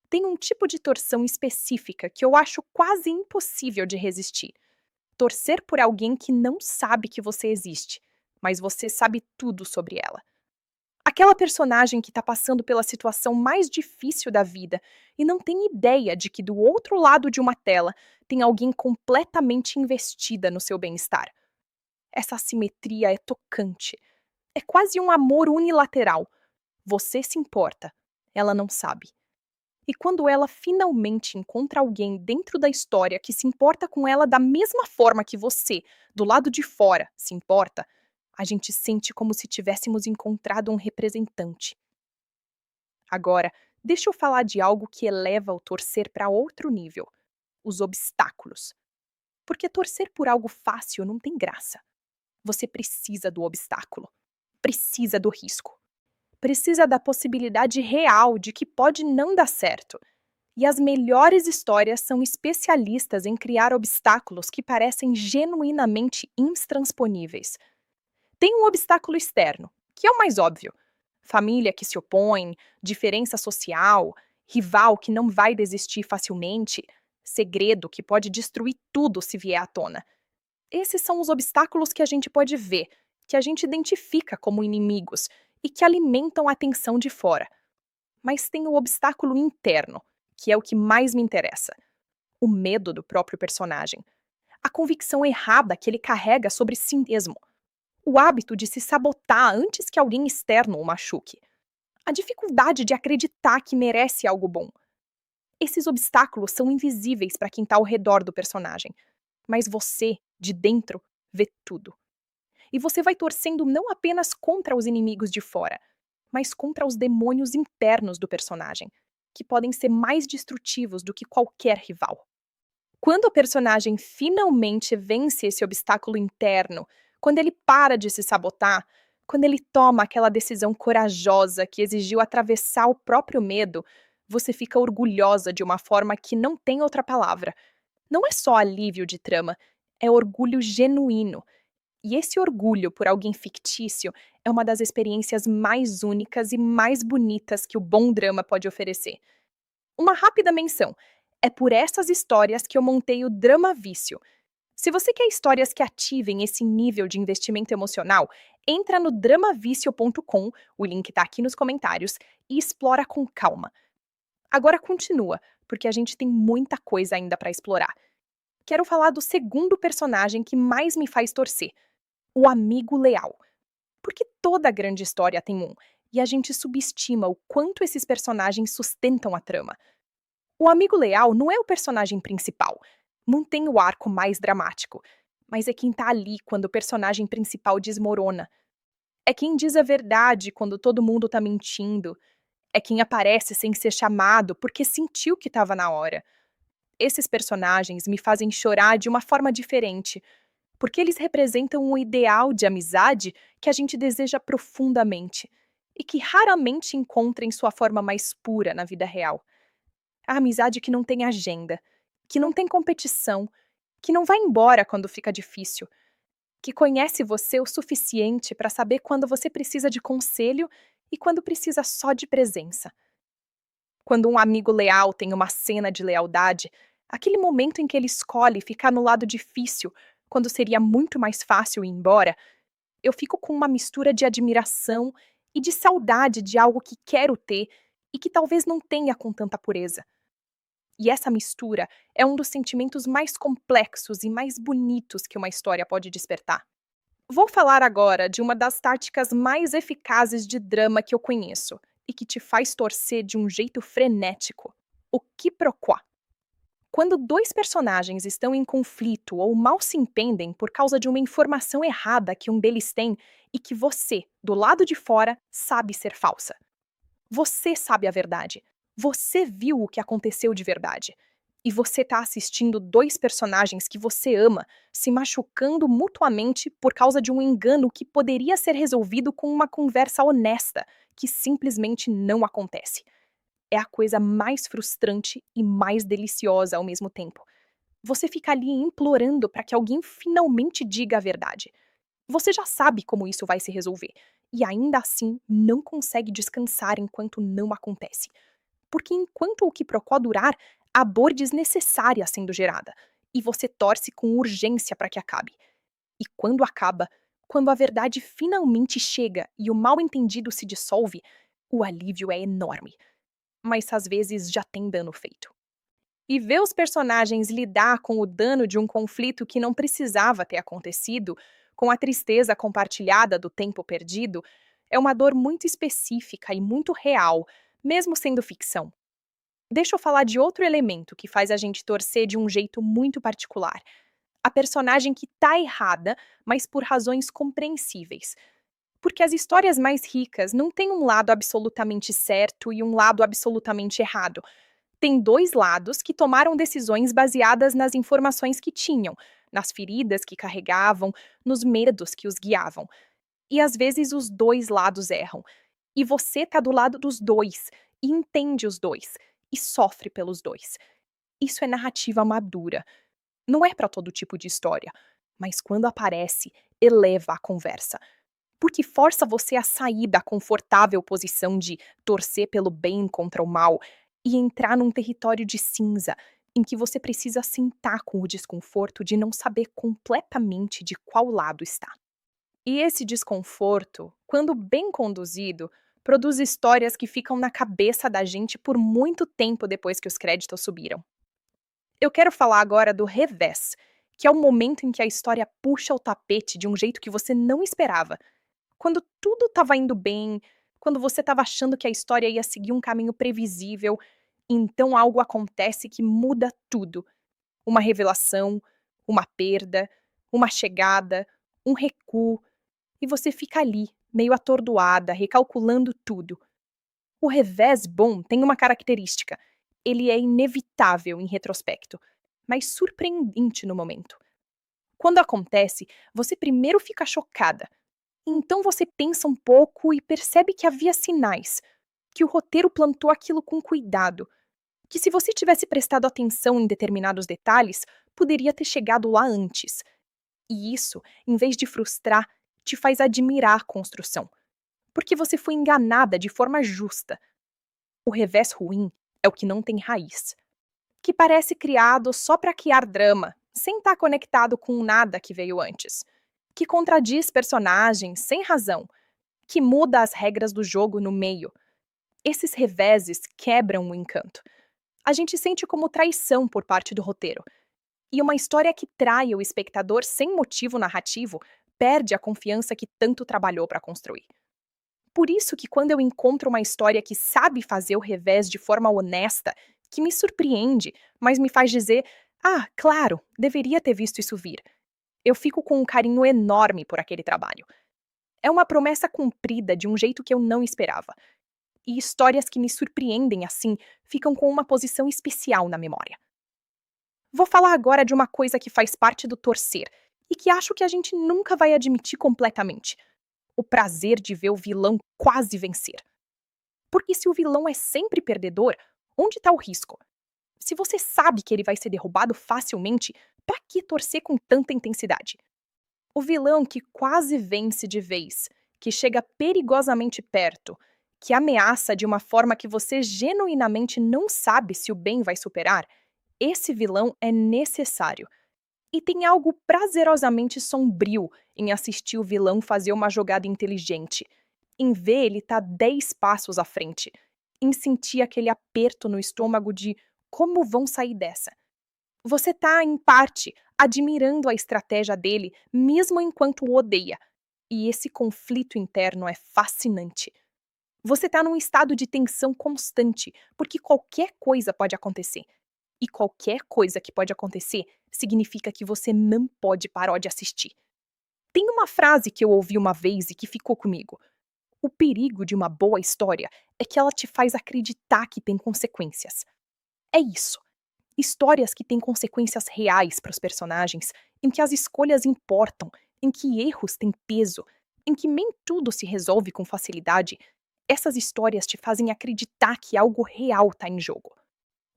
Tem um tipo de torção específica que eu acho quase impossível de resistir. Torcer por alguém que não sabe que você existe, mas você sabe tudo sobre ela. Aquela personagem que está passando pela situação mais difícil da vida e não tem ideia de que do outro lado de uma tela tem alguém completamente investida no seu bem-estar. Essa assimetria é tocante. É quase um amor unilateral. Você se importa, ela não sabe. E quando ela finalmente encontra alguém dentro da história que se importa com ela da mesma forma que você, do lado de fora, se importa, a gente sente como se tivéssemos encontrado um representante. Agora, deixa eu falar de algo que eleva o torcer para outro nível: os obstáculos. Porque torcer por algo fácil não tem graça. Você precisa do obstáculo, precisa do risco, precisa da possibilidade real de que pode não dar certo. E as melhores histórias são especialistas em criar obstáculos que parecem genuinamente intransponíveis. Tem um obstáculo externo, que é o mais óbvio: família que se opõe, diferença social, rival que não vai desistir facilmente, segredo que pode destruir tudo se vier à tona. Esses são os obstáculos que a gente pode ver, que a gente identifica como inimigos e que alimentam a tensão de fora. Mas tem o obstáculo interno, que é o que mais me interessa: o medo do próprio personagem, a convicção errada que ele carrega sobre si mesmo, o hábito de se sabotar antes que alguém externo o machuque, a dificuldade de acreditar que merece algo bom. Esses obstáculos são invisíveis para quem está ao redor do personagem, mas você, de dentro, vê tudo. E você vai torcendo não apenas contra os inimigos de fora, mas contra os demônios internos do personagem, que podem ser mais destrutivos do que qualquer rival. Quando o personagem finalmente vence esse obstáculo interno, quando ele para de se sabotar, quando ele toma aquela decisão corajosa que exigiu atravessar o próprio medo, você fica orgulhosa de uma forma que não tem outra palavra. Não é só alívio de trama, é orgulho genuíno. E esse orgulho por alguém fictício é uma das experiências mais únicas e mais bonitas que o bom drama pode oferecer. Uma rápida menção: é por essas histórias que eu montei o Drama Vício. Se você quer histórias que ativem esse nível de investimento emocional, entra no dramavicio.com, o link está aqui nos comentários, e explora com calma. Agora continua, porque a gente tem muita coisa ainda para explorar. Quero falar do segundo personagem que mais me faz torcer: o amigo leal. Porque toda grande história tem um, e a gente subestima o quanto esses personagens sustentam a trama. O amigo leal não é o personagem principal, não tem o arco mais dramático, mas é quem tá ali quando o personagem principal desmorona. É quem diz a verdade quando todo mundo tá mentindo. É quem aparece sem ser chamado porque sentiu que estava na hora. Esses personagens me fazem chorar de uma forma diferente, porque eles representam um ideal de amizade que a gente deseja profundamente e que raramente encontra em sua forma mais pura na vida real. A amizade que não tem agenda, que não tem competição, que não vai embora quando fica difícil, que conhece você o suficiente para saber quando você precisa de conselho e quando precisa só de presença. Quando um amigo leal tem uma cena de lealdade, aquele momento em que ele escolhe ficar no lado difícil, quando seria muito mais fácil ir embora, eu fico com uma mistura de admiração e de saudade de algo que quero ter e que talvez não tenha com tanta pureza. E essa mistura é um dos sentimentos mais complexos e mais bonitos que uma história pode despertar. Vou falar agora de uma das táticas mais eficazes de drama que eu conheço e que te faz torcer de um jeito frenético: o quiproquo. Quando dois personagens estão em conflito ou mal se entendem por causa de uma informação errada que um deles tem e que você, do lado de fora, sabe ser falsa. Você sabe a verdade. Você viu o que aconteceu de verdade. E você está assistindo dois personagens que você ama se machucando mutuamente por causa de um engano que poderia ser resolvido com uma conversa honesta, que simplesmente não acontece. É a coisa mais frustrante e mais deliciosa ao mesmo tempo. Você fica ali implorando para que alguém finalmente diga a verdade. Você já sabe como isso vai se resolver, e ainda assim não consegue descansar enquanto não acontece. Porque enquanto o quiprocó durar, há dor desnecessária sendo gerada, e você torce com urgência para que acabe. E quando acaba, quando a verdade finalmente chega e o mal-entendido se dissolve, o alívio é enorme. Mas às vezes já tem dano feito. E ver os personagens lidar com o dano de um conflito que não precisava ter acontecido, com a tristeza compartilhada do tempo perdido, é uma dor muito específica e muito real, mesmo sendo ficção. Deixa eu falar de outro elemento que faz a gente torcer de um jeito muito particular. A personagem que tá errada, mas por razões compreensíveis. Porque as histórias mais ricas não têm um lado absolutamente certo e um lado absolutamente errado. Tem dois lados que tomaram decisões baseadas nas informações que tinham, nas feridas que carregavam, nos medos que os guiavam. E às vezes os dois lados erram. E você tá do lado dos dois, e entende os dois, e sofre pelos dois. Isso é narrativa madura. Não é para todo tipo de história, mas quando aparece, eleva a conversa. Porque força você a sair da confortável posição de torcer pelo bem contra o mal e entrar num território de cinza, em que você precisa sentar com o desconforto de não saber completamente de qual lado está. E esse desconforto, quando bem conduzido, produz histórias que ficam na cabeça da gente por muito tempo depois que os créditos subiram. Eu quero falar agora do revés, que é o momento em que a história puxa o tapete de um jeito que você não esperava. Quando tudo estava indo bem, quando você estava achando que a história ia seguir um caminho previsível, então algo acontece que muda tudo. Uma revelação, uma perda, uma chegada, um recuo, e você fica ali, meio atordoada, recalculando tudo. O revés bom tem uma característica: ele é inevitável em retrospecto, mas surpreendente no momento. Quando acontece, você primeiro fica chocada. Então você pensa um pouco e percebe que havia sinais, que o roteiro plantou aquilo com cuidado, que se você tivesse prestado atenção em determinados detalhes, poderia ter chegado lá antes. E isso, em vez de frustrar, te faz admirar a construção, porque você foi enganada de forma justa. O revés ruim é o que não tem raiz, que parece criado só para criar drama, sem estar conectado com nada que veio antes, que contradiz personagens sem razão, que muda as regras do jogo no meio. Esses reveses quebram o encanto. A gente sente como traição por parte do roteiro. E uma história que trai o espectador sem motivo narrativo perde a confiança que tanto trabalhou para construir. Por isso que quando eu encontro uma história que sabe fazer o revés de forma honesta, que me surpreende, mas me faz dizer: "Ah, claro, deveria ter visto isso vir", eu fico com um carinho enorme por aquele trabalho. É uma promessa cumprida de um jeito que eu não esperava. E histórias que me surpreendem assim ficam com uma posição especial na memória. Vou falar agora de uma coisa que faz parte do torcer e que acho que a gente nunca vai admitir completamente: o prazer de ver o vilão quase vencer. Porque se o vilão é sempre perdedor, onde está o risco? Se você sabe que ele vai ser derrubado facilmente, para que torcer com tanta intensidade? O vilão que quase vence de vez, que chega perigosamente perto, que ameaça de uma forma que você genuinamente não sabe se o bem vai superar, esse vilão é necessário. E tem algo prazerosamente sombrio em assistir o vilão fazer uma jogada inteligente, em ver ele estar 10 passos à frente, em sentir aquele aperto no estômago de como vão sair dessa. Você está, em parte, admirando a estratégia dele, mesmo enquanto o odeia. E esse conflito interno é fascinante. Você está num estado de tensão constante, porque qualquer coisa pode acontecer. E qualquer coisa que pode acontecer significa que você não pode parar de assistir. Tem uma frase que eu ouvi uma vez e que ficou comigo. O perigo de uma boa história é que ela te faz acreditar que tem consequências. É isso. Histórias que têm consequências reais para os personagens, em que as escolhas importam, em que erros têm peso, em que nem tudo se resolve com facilidade. Essas histórias te fazem acreditar que algo real está em jogo.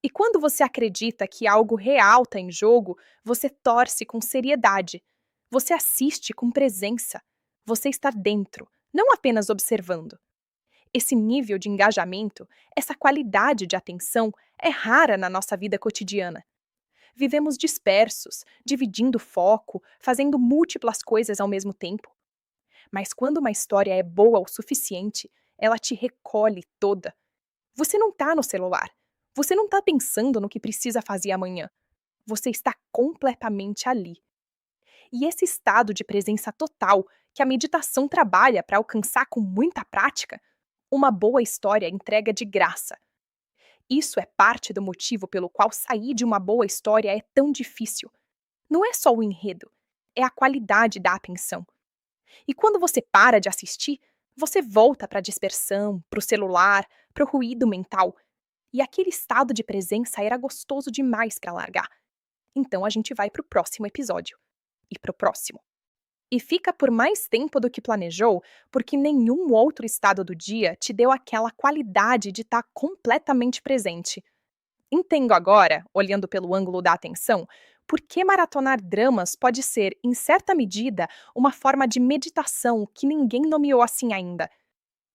E quando você acredita que algo real está em jogo, você torce com seriedade. Você assiste com presença. Você está dentro, não apenas observando. Esse nível de engajamento, essa qualidade de atenção é rara na nossa vida cotidiana. Vivemos dispersos, dividindo foco, fazendo múltiplas coisas ao mesmo tempo. Mas quando uma história é boa o suficiente, ela te recolhe toda. Você não está no celular. Você não está pensando no que precisa fazer amanhã. Você está completamente ali. E esse estado de presença total, que a meditação trabalha para alcançar com muita prática, uma boa história entrega de graça. Isso é parte do motivo pelo qual sair de uma boa história é tão difícil. Não é só o enredo, é a qualidade da atenção. E quando você para de assistir, você volta para a dispersão, para o celular, para o ruído mental. E aquele estado de presença era gostoso demais para largar. Então a gente vai para o próximo episódio. E para o próximo. E fica por mais tempo do que planejou, porque nenhum outro estado do dia te deu aquela qualidade de estar completamente presente. Entendo agora, olhando pelo ângulo da atenção, por que maratonar dramas pode ser, em certa medida, uma forma de meditação que ninguém nomeou assim ainda.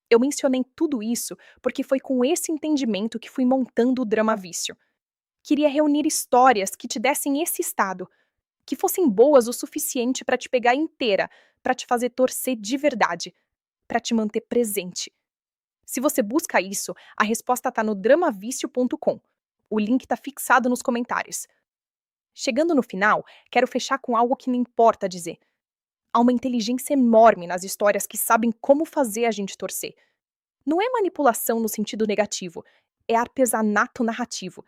Eu mencionei tudo isso porque foi com esse entendimento que fui montando o Drama Vício. Queria reunir histórias que te dessem esse estado, que fossem boas o suficiente para te pegar inteira, para te fazer torcer de verdade, para te manter presente. Se você busca isso, a resposta está no dramavicio.com. O link está fixado nos comentários. Chegando no final, quero fechar com algo que me importa dizer. Há uma inteligência enorme nas histórias que sabem como fazer a gente torcer. Não é manipulação no sentido negativo, é artesanato narrativo.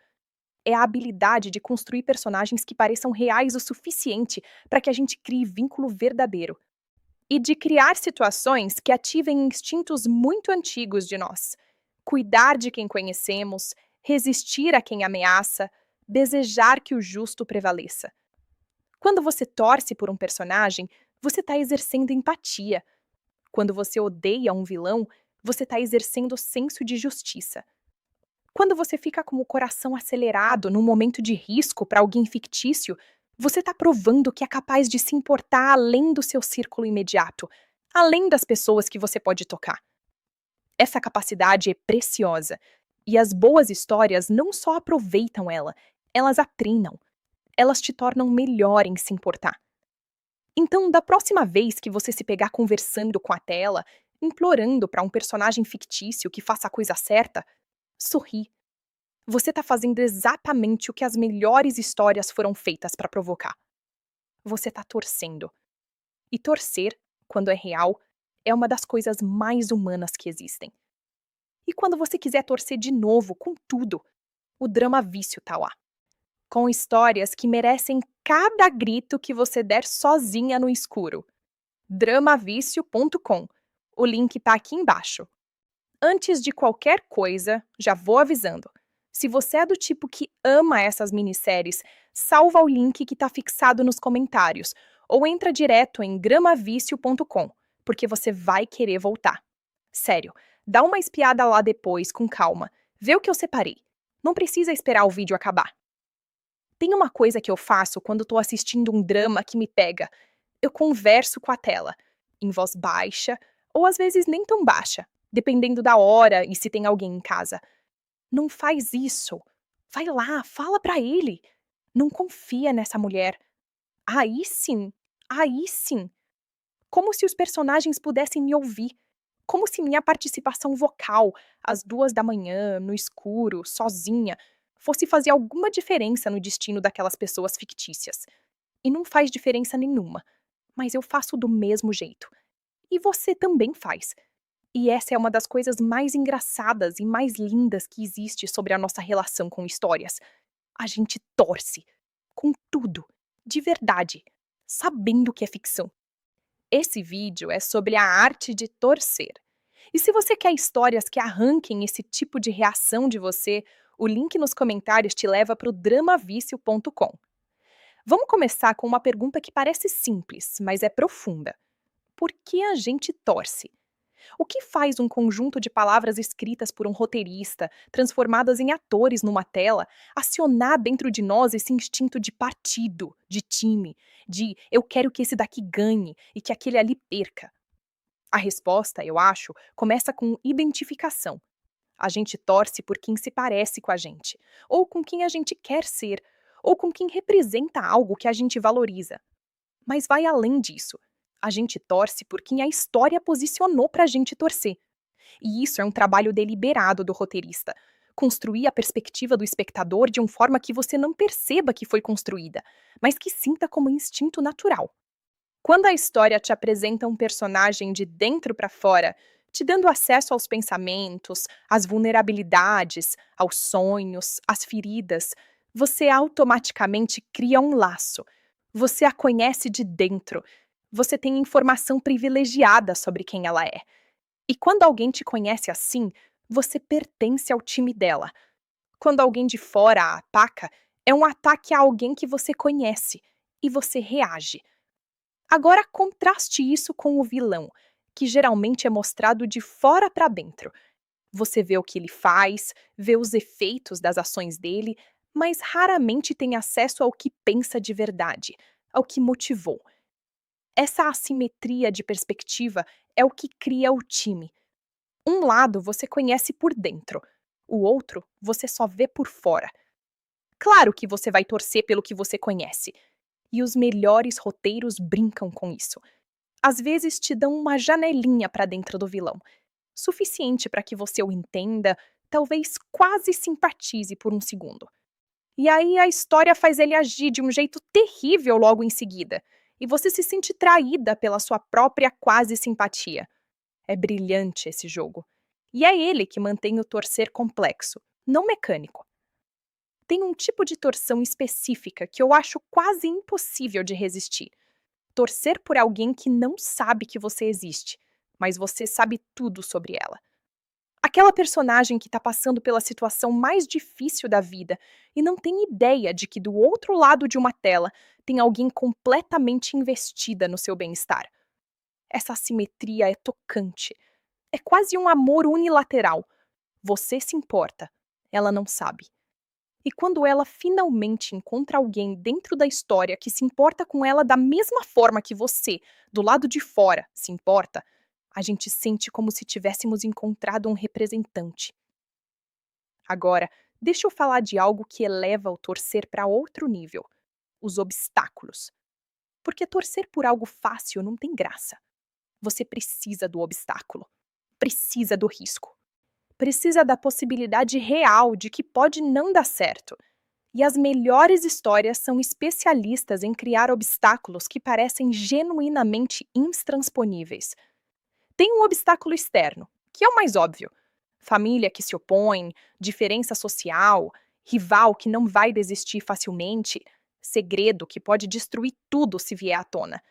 É a habilidade de construir personagens que pareçam reais o suficiente para que a gente crie vínculo verdadeiro. E de criar situações que ativem instintos muito antigos de nós. Cuidar de quem conhecemos, resistir a quem ameaça, desejar que o justo prevaleça. Quando você torce por um personagem, você está exercendo empatia. Quando você odeia um vilão, você está exercendo senso de justiça. Quando você fica com o coração acelerado num momento de risco para alguém fictício, você está provando que é capaz de se importar além do seu círculo imediato, além das pessoas que você pode tocar. Essa capacidade é preciosa, e as boas histórias não só aproveitam ela, elas a treinam. Elas te tornam melhor em se importar. Então, da próxima vez que você se pegar conversando com a tela, implorando para um personagem fictício que faça a coisa certa, sorri. Você está fazendo exatamente o que as melhores histórias foram feitas para provocar. Você está torcendo. E torcer, quando é real, é uma das coisas mais humanas que existem. E quando você quiser torcer de novo, com tudo, o Drama Vício tá lá. Com histórias que merecem cada grito que você der sozinha no escuro. dramavicio.com. O link tá aqui embaixo. Antes de qualquer coisa, já vou avisando. Se você é do tipo que ama essas minisséries, salva o link que tá fixado nos comentários ou entra direto em gramavicio.com, porque você vai querer voltar. Sério, dá uma espiada lá depois com calma, vê o que eu separei. Não precisa esperar o vídeo acabar. Tem uma coisa que eu faço quando tô assistindo um drama que me pega. Eu converso com a tela, em voz baixa, ou às vezes nem tão baixa, dependendo da hora e se tem alguém em casa. Não faz isso. Vai lá, fala pra ele. Não confia nessa mulher. Aí sim, aí sim. Como se os personagens pudessem me ouvir. Como se minha participação vocal, às 2 da manhã, no escuro, sozinha, fosse fazer alguma diferença no destino daquelas pessoas fictícias. E não faz diferença nenhuma, mas eu faço do mesmo jeito. E você também faz. E essa é uma das coisas mais engraçadas e mais lindas que existe sobre a nossa relação com histórias. A gente torce. Com tudo. De verdade. Sabendo que é ficção. Esse vídeo é sobre a arte de torcer. E se você quer histórias que arranquem esse tipo de reação de você, o link nos comentários te leva para o dramavício.com. Vamos começar com uma pergunta que parece simples, mas é profunda. Por que a gente torce? O que faz um conjunto de palavras escritas por um roteirista, transformadas em atores numa tela, acionar dentro de nós esse instinto de partido, de time, de eu quero que esse daqui ganhe e que aquele ali perca? A resposta, eu acho, começa com identificação. A gente torce por quem se parece com a gente, ou com quem a gente quer ser, ou com quem representa algo que a gente valoriza. Mas vai além disso. A gente torce por quem a história posicionou pra gente torcer. E isso é um trabalho deliberado do roteirista. Construir a perspectiva do espectador de uma forma que você não perceba que foi construída, mas que sinta como instinto natural. Quando a história te apresenta um personagem de dentro para fora, te dando acesso aos pensamentos, às vulnerabilidades, aos sonhos, às feridas, você automaticamente cria um laço. Você a conhece de dentro. Você tem informação privilegiada sobre quem ela é. E quando alguém te conhece assim, você pertence ao time dela. Quando alguém de fora a ataca, é um ataque a alguém que você conhece e você reage. Agora contraste isso com o vilão, que geralmente é mostrado de fora para dentro. Você vê o que ele faz, vê os efeitos das ações dele, mas raramente tem acesso ao que pensa de verdade, ao que motivou. Essa assimetria de perspectiva é o que cria o time. Um lado você conhece por dentro, o outro você só vê por fora. Claro que você vai torcer pelo que você conhece. E os melhores roteiros brincam com isso. Às vezes te dão uma janelinha para dentro do vilão, suficiente para que você o entenda, talvez quase simpatize por um segundo. E aí a história faz ele agir de um jeito terrível logo em seguida, e você se sente traída pela sua própria quase simpatia. É brilhante esse jogo. E é ele que mantém o torcer complexo, não mecânico. Tem um tipo de torção específica que eu acho quase impossível de resistir. Torcer por alguém que não sabe que você existe, mas você sabe tudo sobre ela. Aquela personagem que está passando pela situação mais difícil da vida e não tem ideia de que do outro lado de uma tela tem alguém completamente investida no seu bem-estar. Essa assimetria é tocante. É quase um amor unilateral. Você se importa, ela não sabe. E quando ela finalmente encontra alguém dentro da história que se importa com ela da mesma forma que você, do lado de fora, se importa, a gente sente como se tivéssemos encontrado um representante. Agora, deixa eu falar de algo que eleva o torcer para outro nível: os obstáculos. Porque torcer por algo fácil não tem graça. Você precisa do obstáculo, precisa do risco. Precisa da possibilidade real de que pode não dar certo. E as melhores histórias são especialistas em criar obstáculos que parecem genuinamente intransponíveis. Tem um obstáculo externo, que é o mais óbvio. Família que se opõe, diferença social, rival que não vai desistir facilmente, segredo que pode destruir tudo se vier à tona.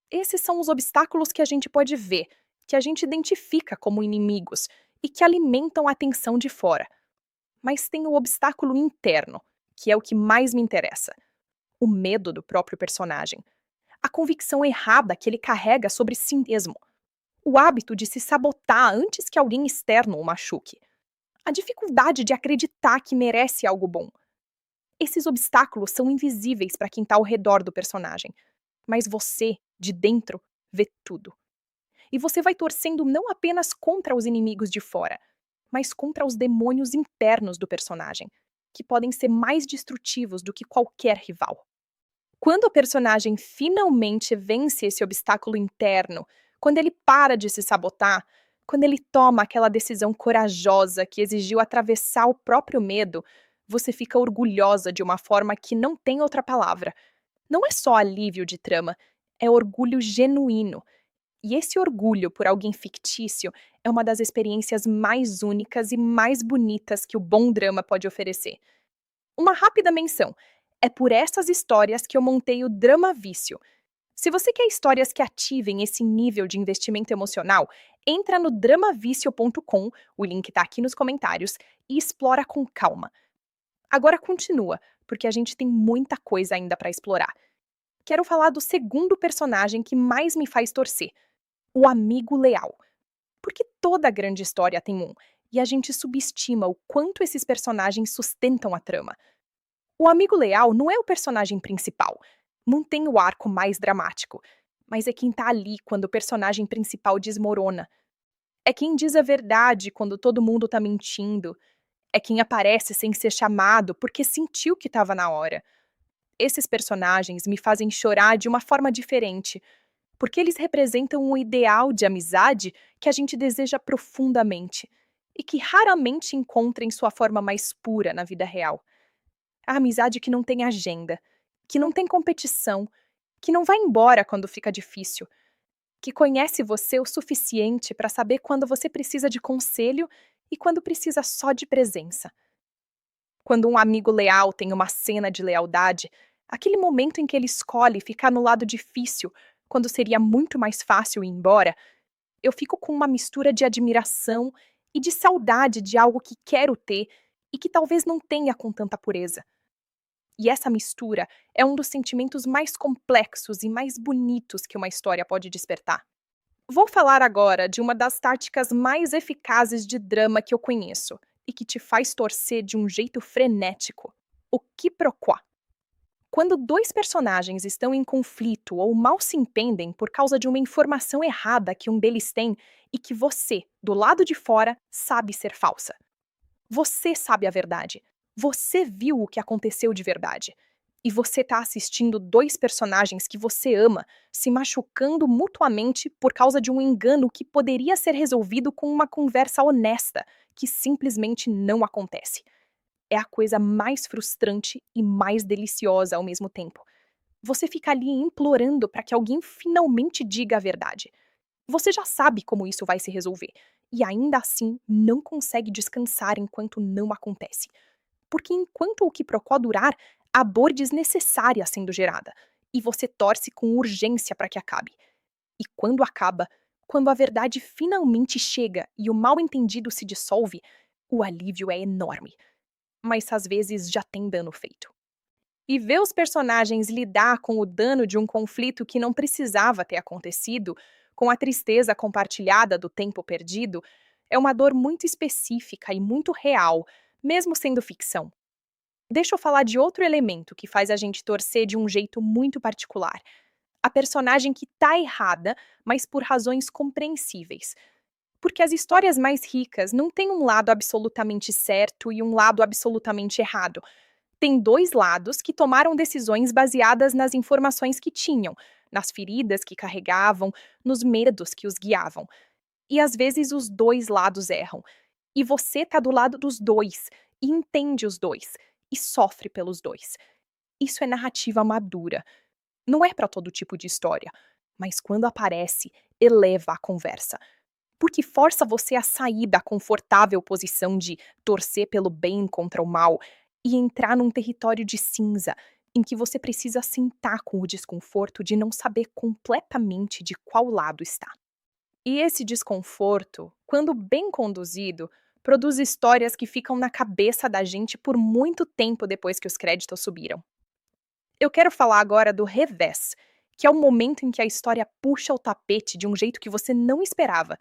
Esses são os obstáculos que a gente pode ver, que a gente identifica como inimigos e que alimentam a tensão de fora. Mas tem o obstáculo interno, que é o que mais me interessa: o medo do próprio personagem, a convicção errada que ele carrega sobre si mesmo, o hábito de se sabotar antes que alguém externo o machuque, a dificuldade de acreditar que merece algo bom. Esses obstáculos são invisíveis para quem está ao redor do personagem, mas você, de dentro, vê tudo. E você vai torcendo não apenas contra os inimigos de fora, mas contra os demônios internos do personagem, que podem ser mais destrutivos do que qualquer rival. Quando o personagem finalmente vence esse obstáculo interno, quando ele para de se sabotar, quando ele toma aquela decisão corajosa que exigiu atravessar o próprio medo, Você fica orgulhosa de uma forma que não tem outra palavra. Não é só alívio de trama, é orgulho genuíno. E esse orgulho por alguém fictício é uma das experiências mais únicas e mais bonitas que o bom drama pode oferecer. Uma rápida menção: é por essas histórias que eu montei o Drama Vício. Se você quer histórias que ativem esse nível de investimento emocional, entra no dramavicio.com, o link está aqui nos comentários, e explora com calma. Agora continua, porque a gente tem muita coisa ainda para explorar. Quero falar do segundo personagem que mais me faz torcer, o amigo leal. Porque toda grande história tem um, e a gente subestima o quanto esses personagens sustentam a trama. O amigo leal não é o personagem principal, não tem o arco mais dramático, mas é quem tá ali quando o personagem principal desmorona. É quem diz a verdade quando todo mundo tá mentindo. É quem aparece sem ser chamado porque sentiu que estava na hora. Esses personagens me fazem chorar de uma forma diferente, porque eles representam um ideal de amizade que a gente deseja profundamente e que raramente encontra em sua forma mais pura na vida real. A amizade que não tem agenda, que não tem competição, que não vai embora quando fica difícil, que conhece você o suficiente para saber quando você precisa de conselho e quando precisa só de presença. Quando um amigo leal tem uma cena de lealdade, aquele momento em que ele escolhe ficar no lado difícil, quando seria muito mais fácil ir embora, eu fico com uma mistura de admiração e de saudade de algo que quero ter e que talvez não tenha com tanta pureza. E essa mistura é um dos sentimentos mais complexos e mais bonitos que uma história pode despertar. Vou falar agora de uma das táticas mais eficazes de drama que eu conheço e que te faz torcer de um jeito frenético: o quiproquo. Quando dois personagens estão em conflito ou mal se entendem por causa de uma informação errada que um deles tem e que você, do lado de fora, sabe ser falsa. Você sabe a verdade. Você viu o que aconteceu de verdade. E você tá assistindo dois personagens que você ama se machucando mutuamente por causa de um engano que poderia ser resolvido com uma conversa honesta, que simplesmente não acontece. É a coisa mais frustrante e mais deliciosa ao mesmo tempo. Você fica ali implorando para que alguém finalmente diga a verdade. Você já sabe como isso vai se resolver, e ainda assim não consegue descansar enquanto não acontece. Porque enquanto o quiprocó durar, há dor desnecessária sendo gerada, e você torce com urgência para que acabe. E quando acaba, quando a verdade finalmente chega e o mal-entendido se dissolve, o alívio é enorme. Mas às vezes já tem dano feito. E ver os personagens lidar com o dano de um conflito que não precisava ter acontecido, com a tristeza compartilhada do tempo perdido, é uma dor muito específica e muito real, mesmo sendo ficção. Deixa eu falar de outro elemento que faz a gente torcer de um jeito muito particular. A personagem que tá errada, mas por razões compreensíveis. Porque as histórias mais ricas não têm um lado absolutamente certo e um lado absolutamente errado. Tem dois lados que tomaram decisões baseadas nas informações que tinham, nas feridas que carregavam, nos medos que os guiavam. E às vezes os dois lados erram. E você tá do lado dos dois, e entende os dois, e sofre pelos dois. Isso é narrativa madura. Não é para todo tipo de história, mas quando aparece, eleva a conversa. Porque força você a sair da confortável posição de torcer pelo bem contra o mal e entrar num território de cinza, em que você precisa sentar com o desconforto de não saber completamente de qual lado está. E esse desconforto, quando bem conduzido, produz histórias que ficam na cabeça da gente por muito tempo depois que os créditos subiram. Eu quero falar agora do revés, que é o momento em que a história puxa o tapete de um jeito que você não esperava.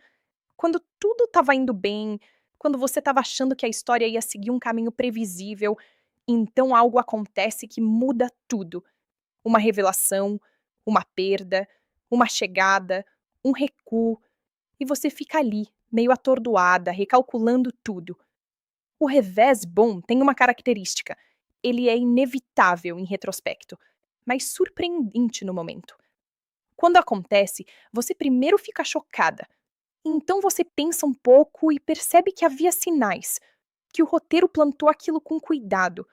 Quando tudo estava indo bem, quando você estava achando que a história ia seguir um caminho previsível, então algo acontece que muda tudo. Uma revelação, uma perda, uma chegada, um recuo, e você fica ali, meio atordoada, recalculando tudo. O revés bom tem uma característica: ele é inevitável em retrospecto, mas surpreendente no momento. Quando acontece, você primeiro fica chocada, então você pensa um pouco e percebe que havia sinais. que o roteiro plantou aquilo com cuidado,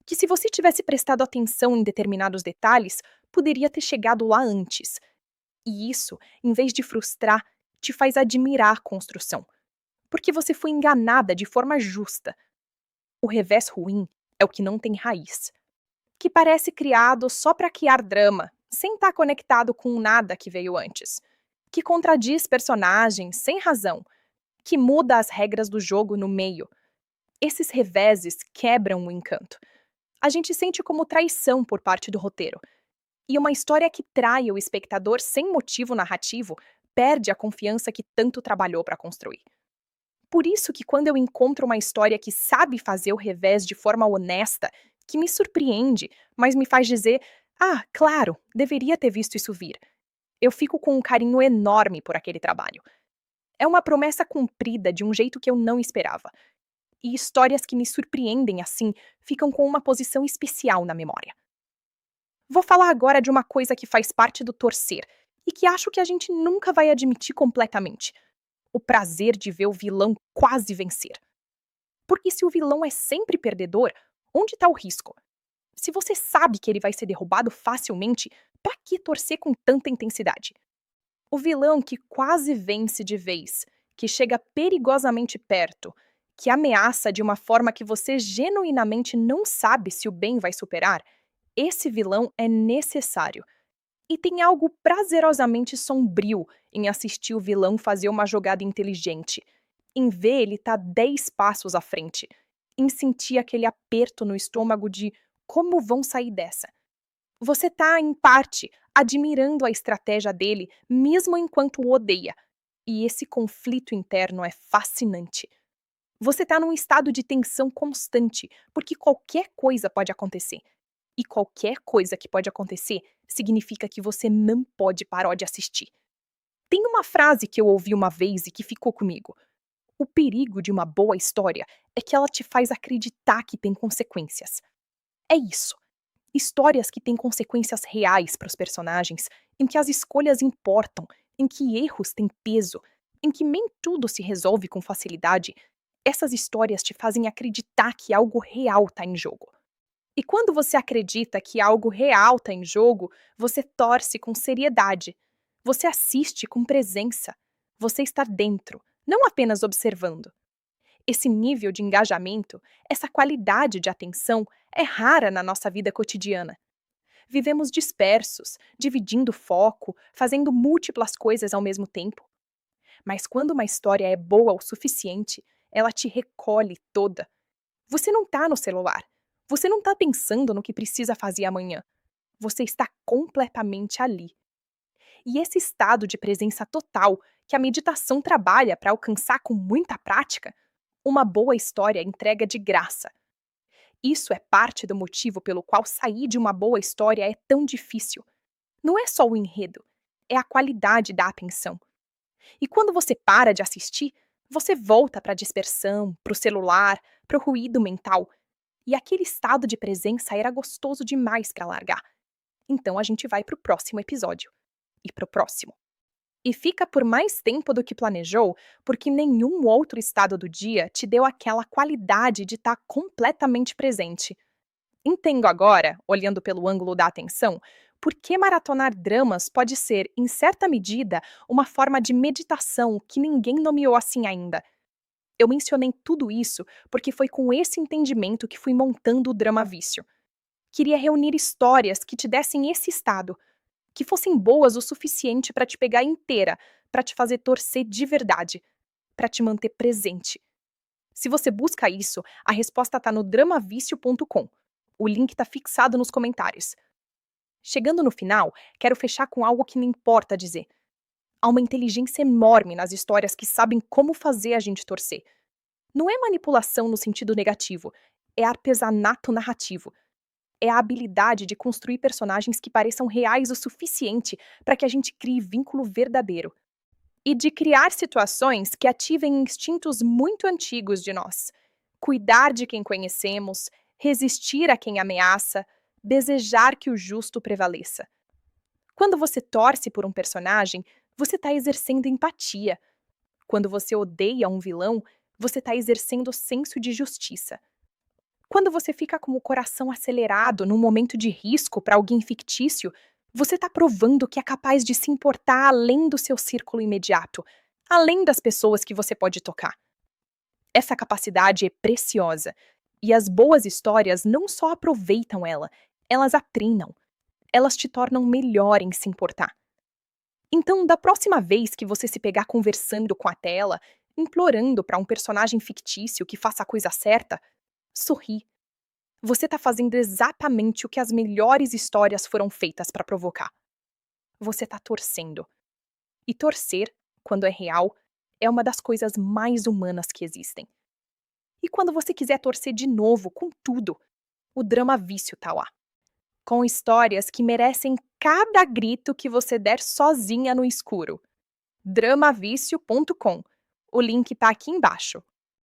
que se você tivesse prestado atenção em determinados detalhes, poderia ter chegado lá antes. E isso, em vez de frustrar, te faz admirar a construção, porque você foi enganada de forma justa. O revés ruim é o que não tem raiz, que parece criado só para criar drama, sem estar conectado com nada que veio antes, que contradiz personagens sem razão, que muda as regras do jogo no meio. Esses reveses quebram o encanto. A gente sente como traição por parte do roteiro. E uma história que trai o espectador sem motivo narrativo perde a confiança que tanto trabalhou para construir. Por isso que quando eu encontro uma história que sabe fazer o revés de forma honesta, que me surpreende, mas me faz dizer: "Ah, claro, deveria ter visto isso vir", eu fico com um carinho enorme por aquele trabalho. É uma promessa cumprida de um jeito que eu não esperava. E histórias que me surpreendem assim ficam com uma posição especial na memória. Vou falar agora de uma coisa que faz parte do torcer e que acho que a gente nunca vai admitir completamente: o prazer de ver o vilão quase vencer. Porque se o vilão é sempre perdedor, onde está o risco? Se você sabe que ele vai ser derrubado facilmente, para que torcer com tanta intensidade? O vilão que quase vence de vez, que chega perigosamente perto, que ameaça de uma forma que você genuinamente não sabe se o bem vai superar, esse vilão é necessário. E tem algo prazerosamente sombrio em assistir o vilão fazer uma jogada inteligente, em ver ele estar 10 passos à frente, em sentir aquele aperto no estômago de como vão sair dessa. Você tá, em parte, admirando a estratégia dele, mesmo enquanto o odeia. E esse conflito interno é fascinante. Você tá num estado de tensão constante, porque qualquer coisa pode acontecer. E qualquer coisa que pode acontecer significa que você não pode parar de assistir. Tem uma frase que eu ouvi uma vez e que ficou comigo. O perigo de uma boa história é que ela te faz acreditar que tem consequências. É isso. Histórias que têm consequências reais para os personagens, em que as escolhas importam, em que erros têm peso, em que nem tudo se resolve com facilidade. Essas histórias te fazem acreditar que algo real está em jogo. E quando você acredita que algo real está em jogo, você torce com seriedade. Você assiste com presença. Você está dentro, não apenas observando. Esse nível de engajamento, essa qualidade de atenção é rara na nossa vida cotidiana. Vivemos dispersos, dividindo foco, fazendo múltiplas coisas ao mesmo tempo. Mas quando uma história é boa o suficiente, ela te recolhe toda. Você não está no celular. Você não está pensando no que precisa fazer amanhã. Você está completamente ali. E esse estado de presença total que a meditação trabalha para alcançar com muita prática, uma boa história entrega de graça. Isso é parte do motivo pelo qual sair de uma boa história é tão difícil. Não é só o enredo, é a qualidade da atenção. E quando você para de assistir, você volta para a dispersão, para o celular, para o ruído mental. E aquele estado de presença era gostoso demais para largar. Então a gente vai para o próximo episódio. E para o próximo. E fica por mais tempo do que planejou, porque nenhum outro estado do dia te deu aquela qualidade de estar completamente presente. Entendo agora, olhando pelo ângulo da atenção, por que maratonar dramas pode ser, em certa medida, uma forma de meditação que ninguém nomeou assim ainda. Eu mencionei tudo isso porque foi com esse entendimento que fui montando o Drama Vício. Queria reunir histórias que te dessem esse estado, que fossem boas o suficiente para te pegar inteira, para te fazer torcer de verdade, para te manter presente. Se você busca isso, a resposta está no dramavicio.com. O link está fixado nos comentários. Chegando no final, quero fechar com algo que me importa dizer. Há uma inteligência enorme nas histórias que sabem como fazer a gente torcer. Não é manipulação no sentido negativo, é artesanato narrativo. É a habilidade de construir personagens que pareçam reais o suficiente para que a gente crie vínculo verdadeiro. E de criar situações que ativem instintos muito antigos de nós. Cuidar de quem conhecemos, resistir a quem ameaça, desejar que o justo prevaleça. Quando você torce por um personagem, você está exercendo empatia. Quando você odeia um vilão, você está exercendo o senso de justiça. Quando você fica com o coração acelerado num momento de risco para alguém fictício, você está provando que é capaz de se importar além do seu círculo imediato, além das pessoas que você pode tocar. Essa capacidade é preciosa, e as boas histórias não só aproveitam ela, elas a treinam, elas te tornam melhor em se importar. Então, da próxima vez que você se pegar conversando com a tela, implorando para um personagem fictício que faça a coisa certa, sorri. Você está fazendo exatamente o que as melhores histórias foram feitas para provocar. Você está torcendo. E torcer, quando é real, é uma das coisas mais humanas que existem. E quando você quiser torcer de novo com tudo, o Drama Vício tá lá. Com histórias que merecem cada grito que você der sozinha no escuro. dramavício.com. O link tá aqui embaixo.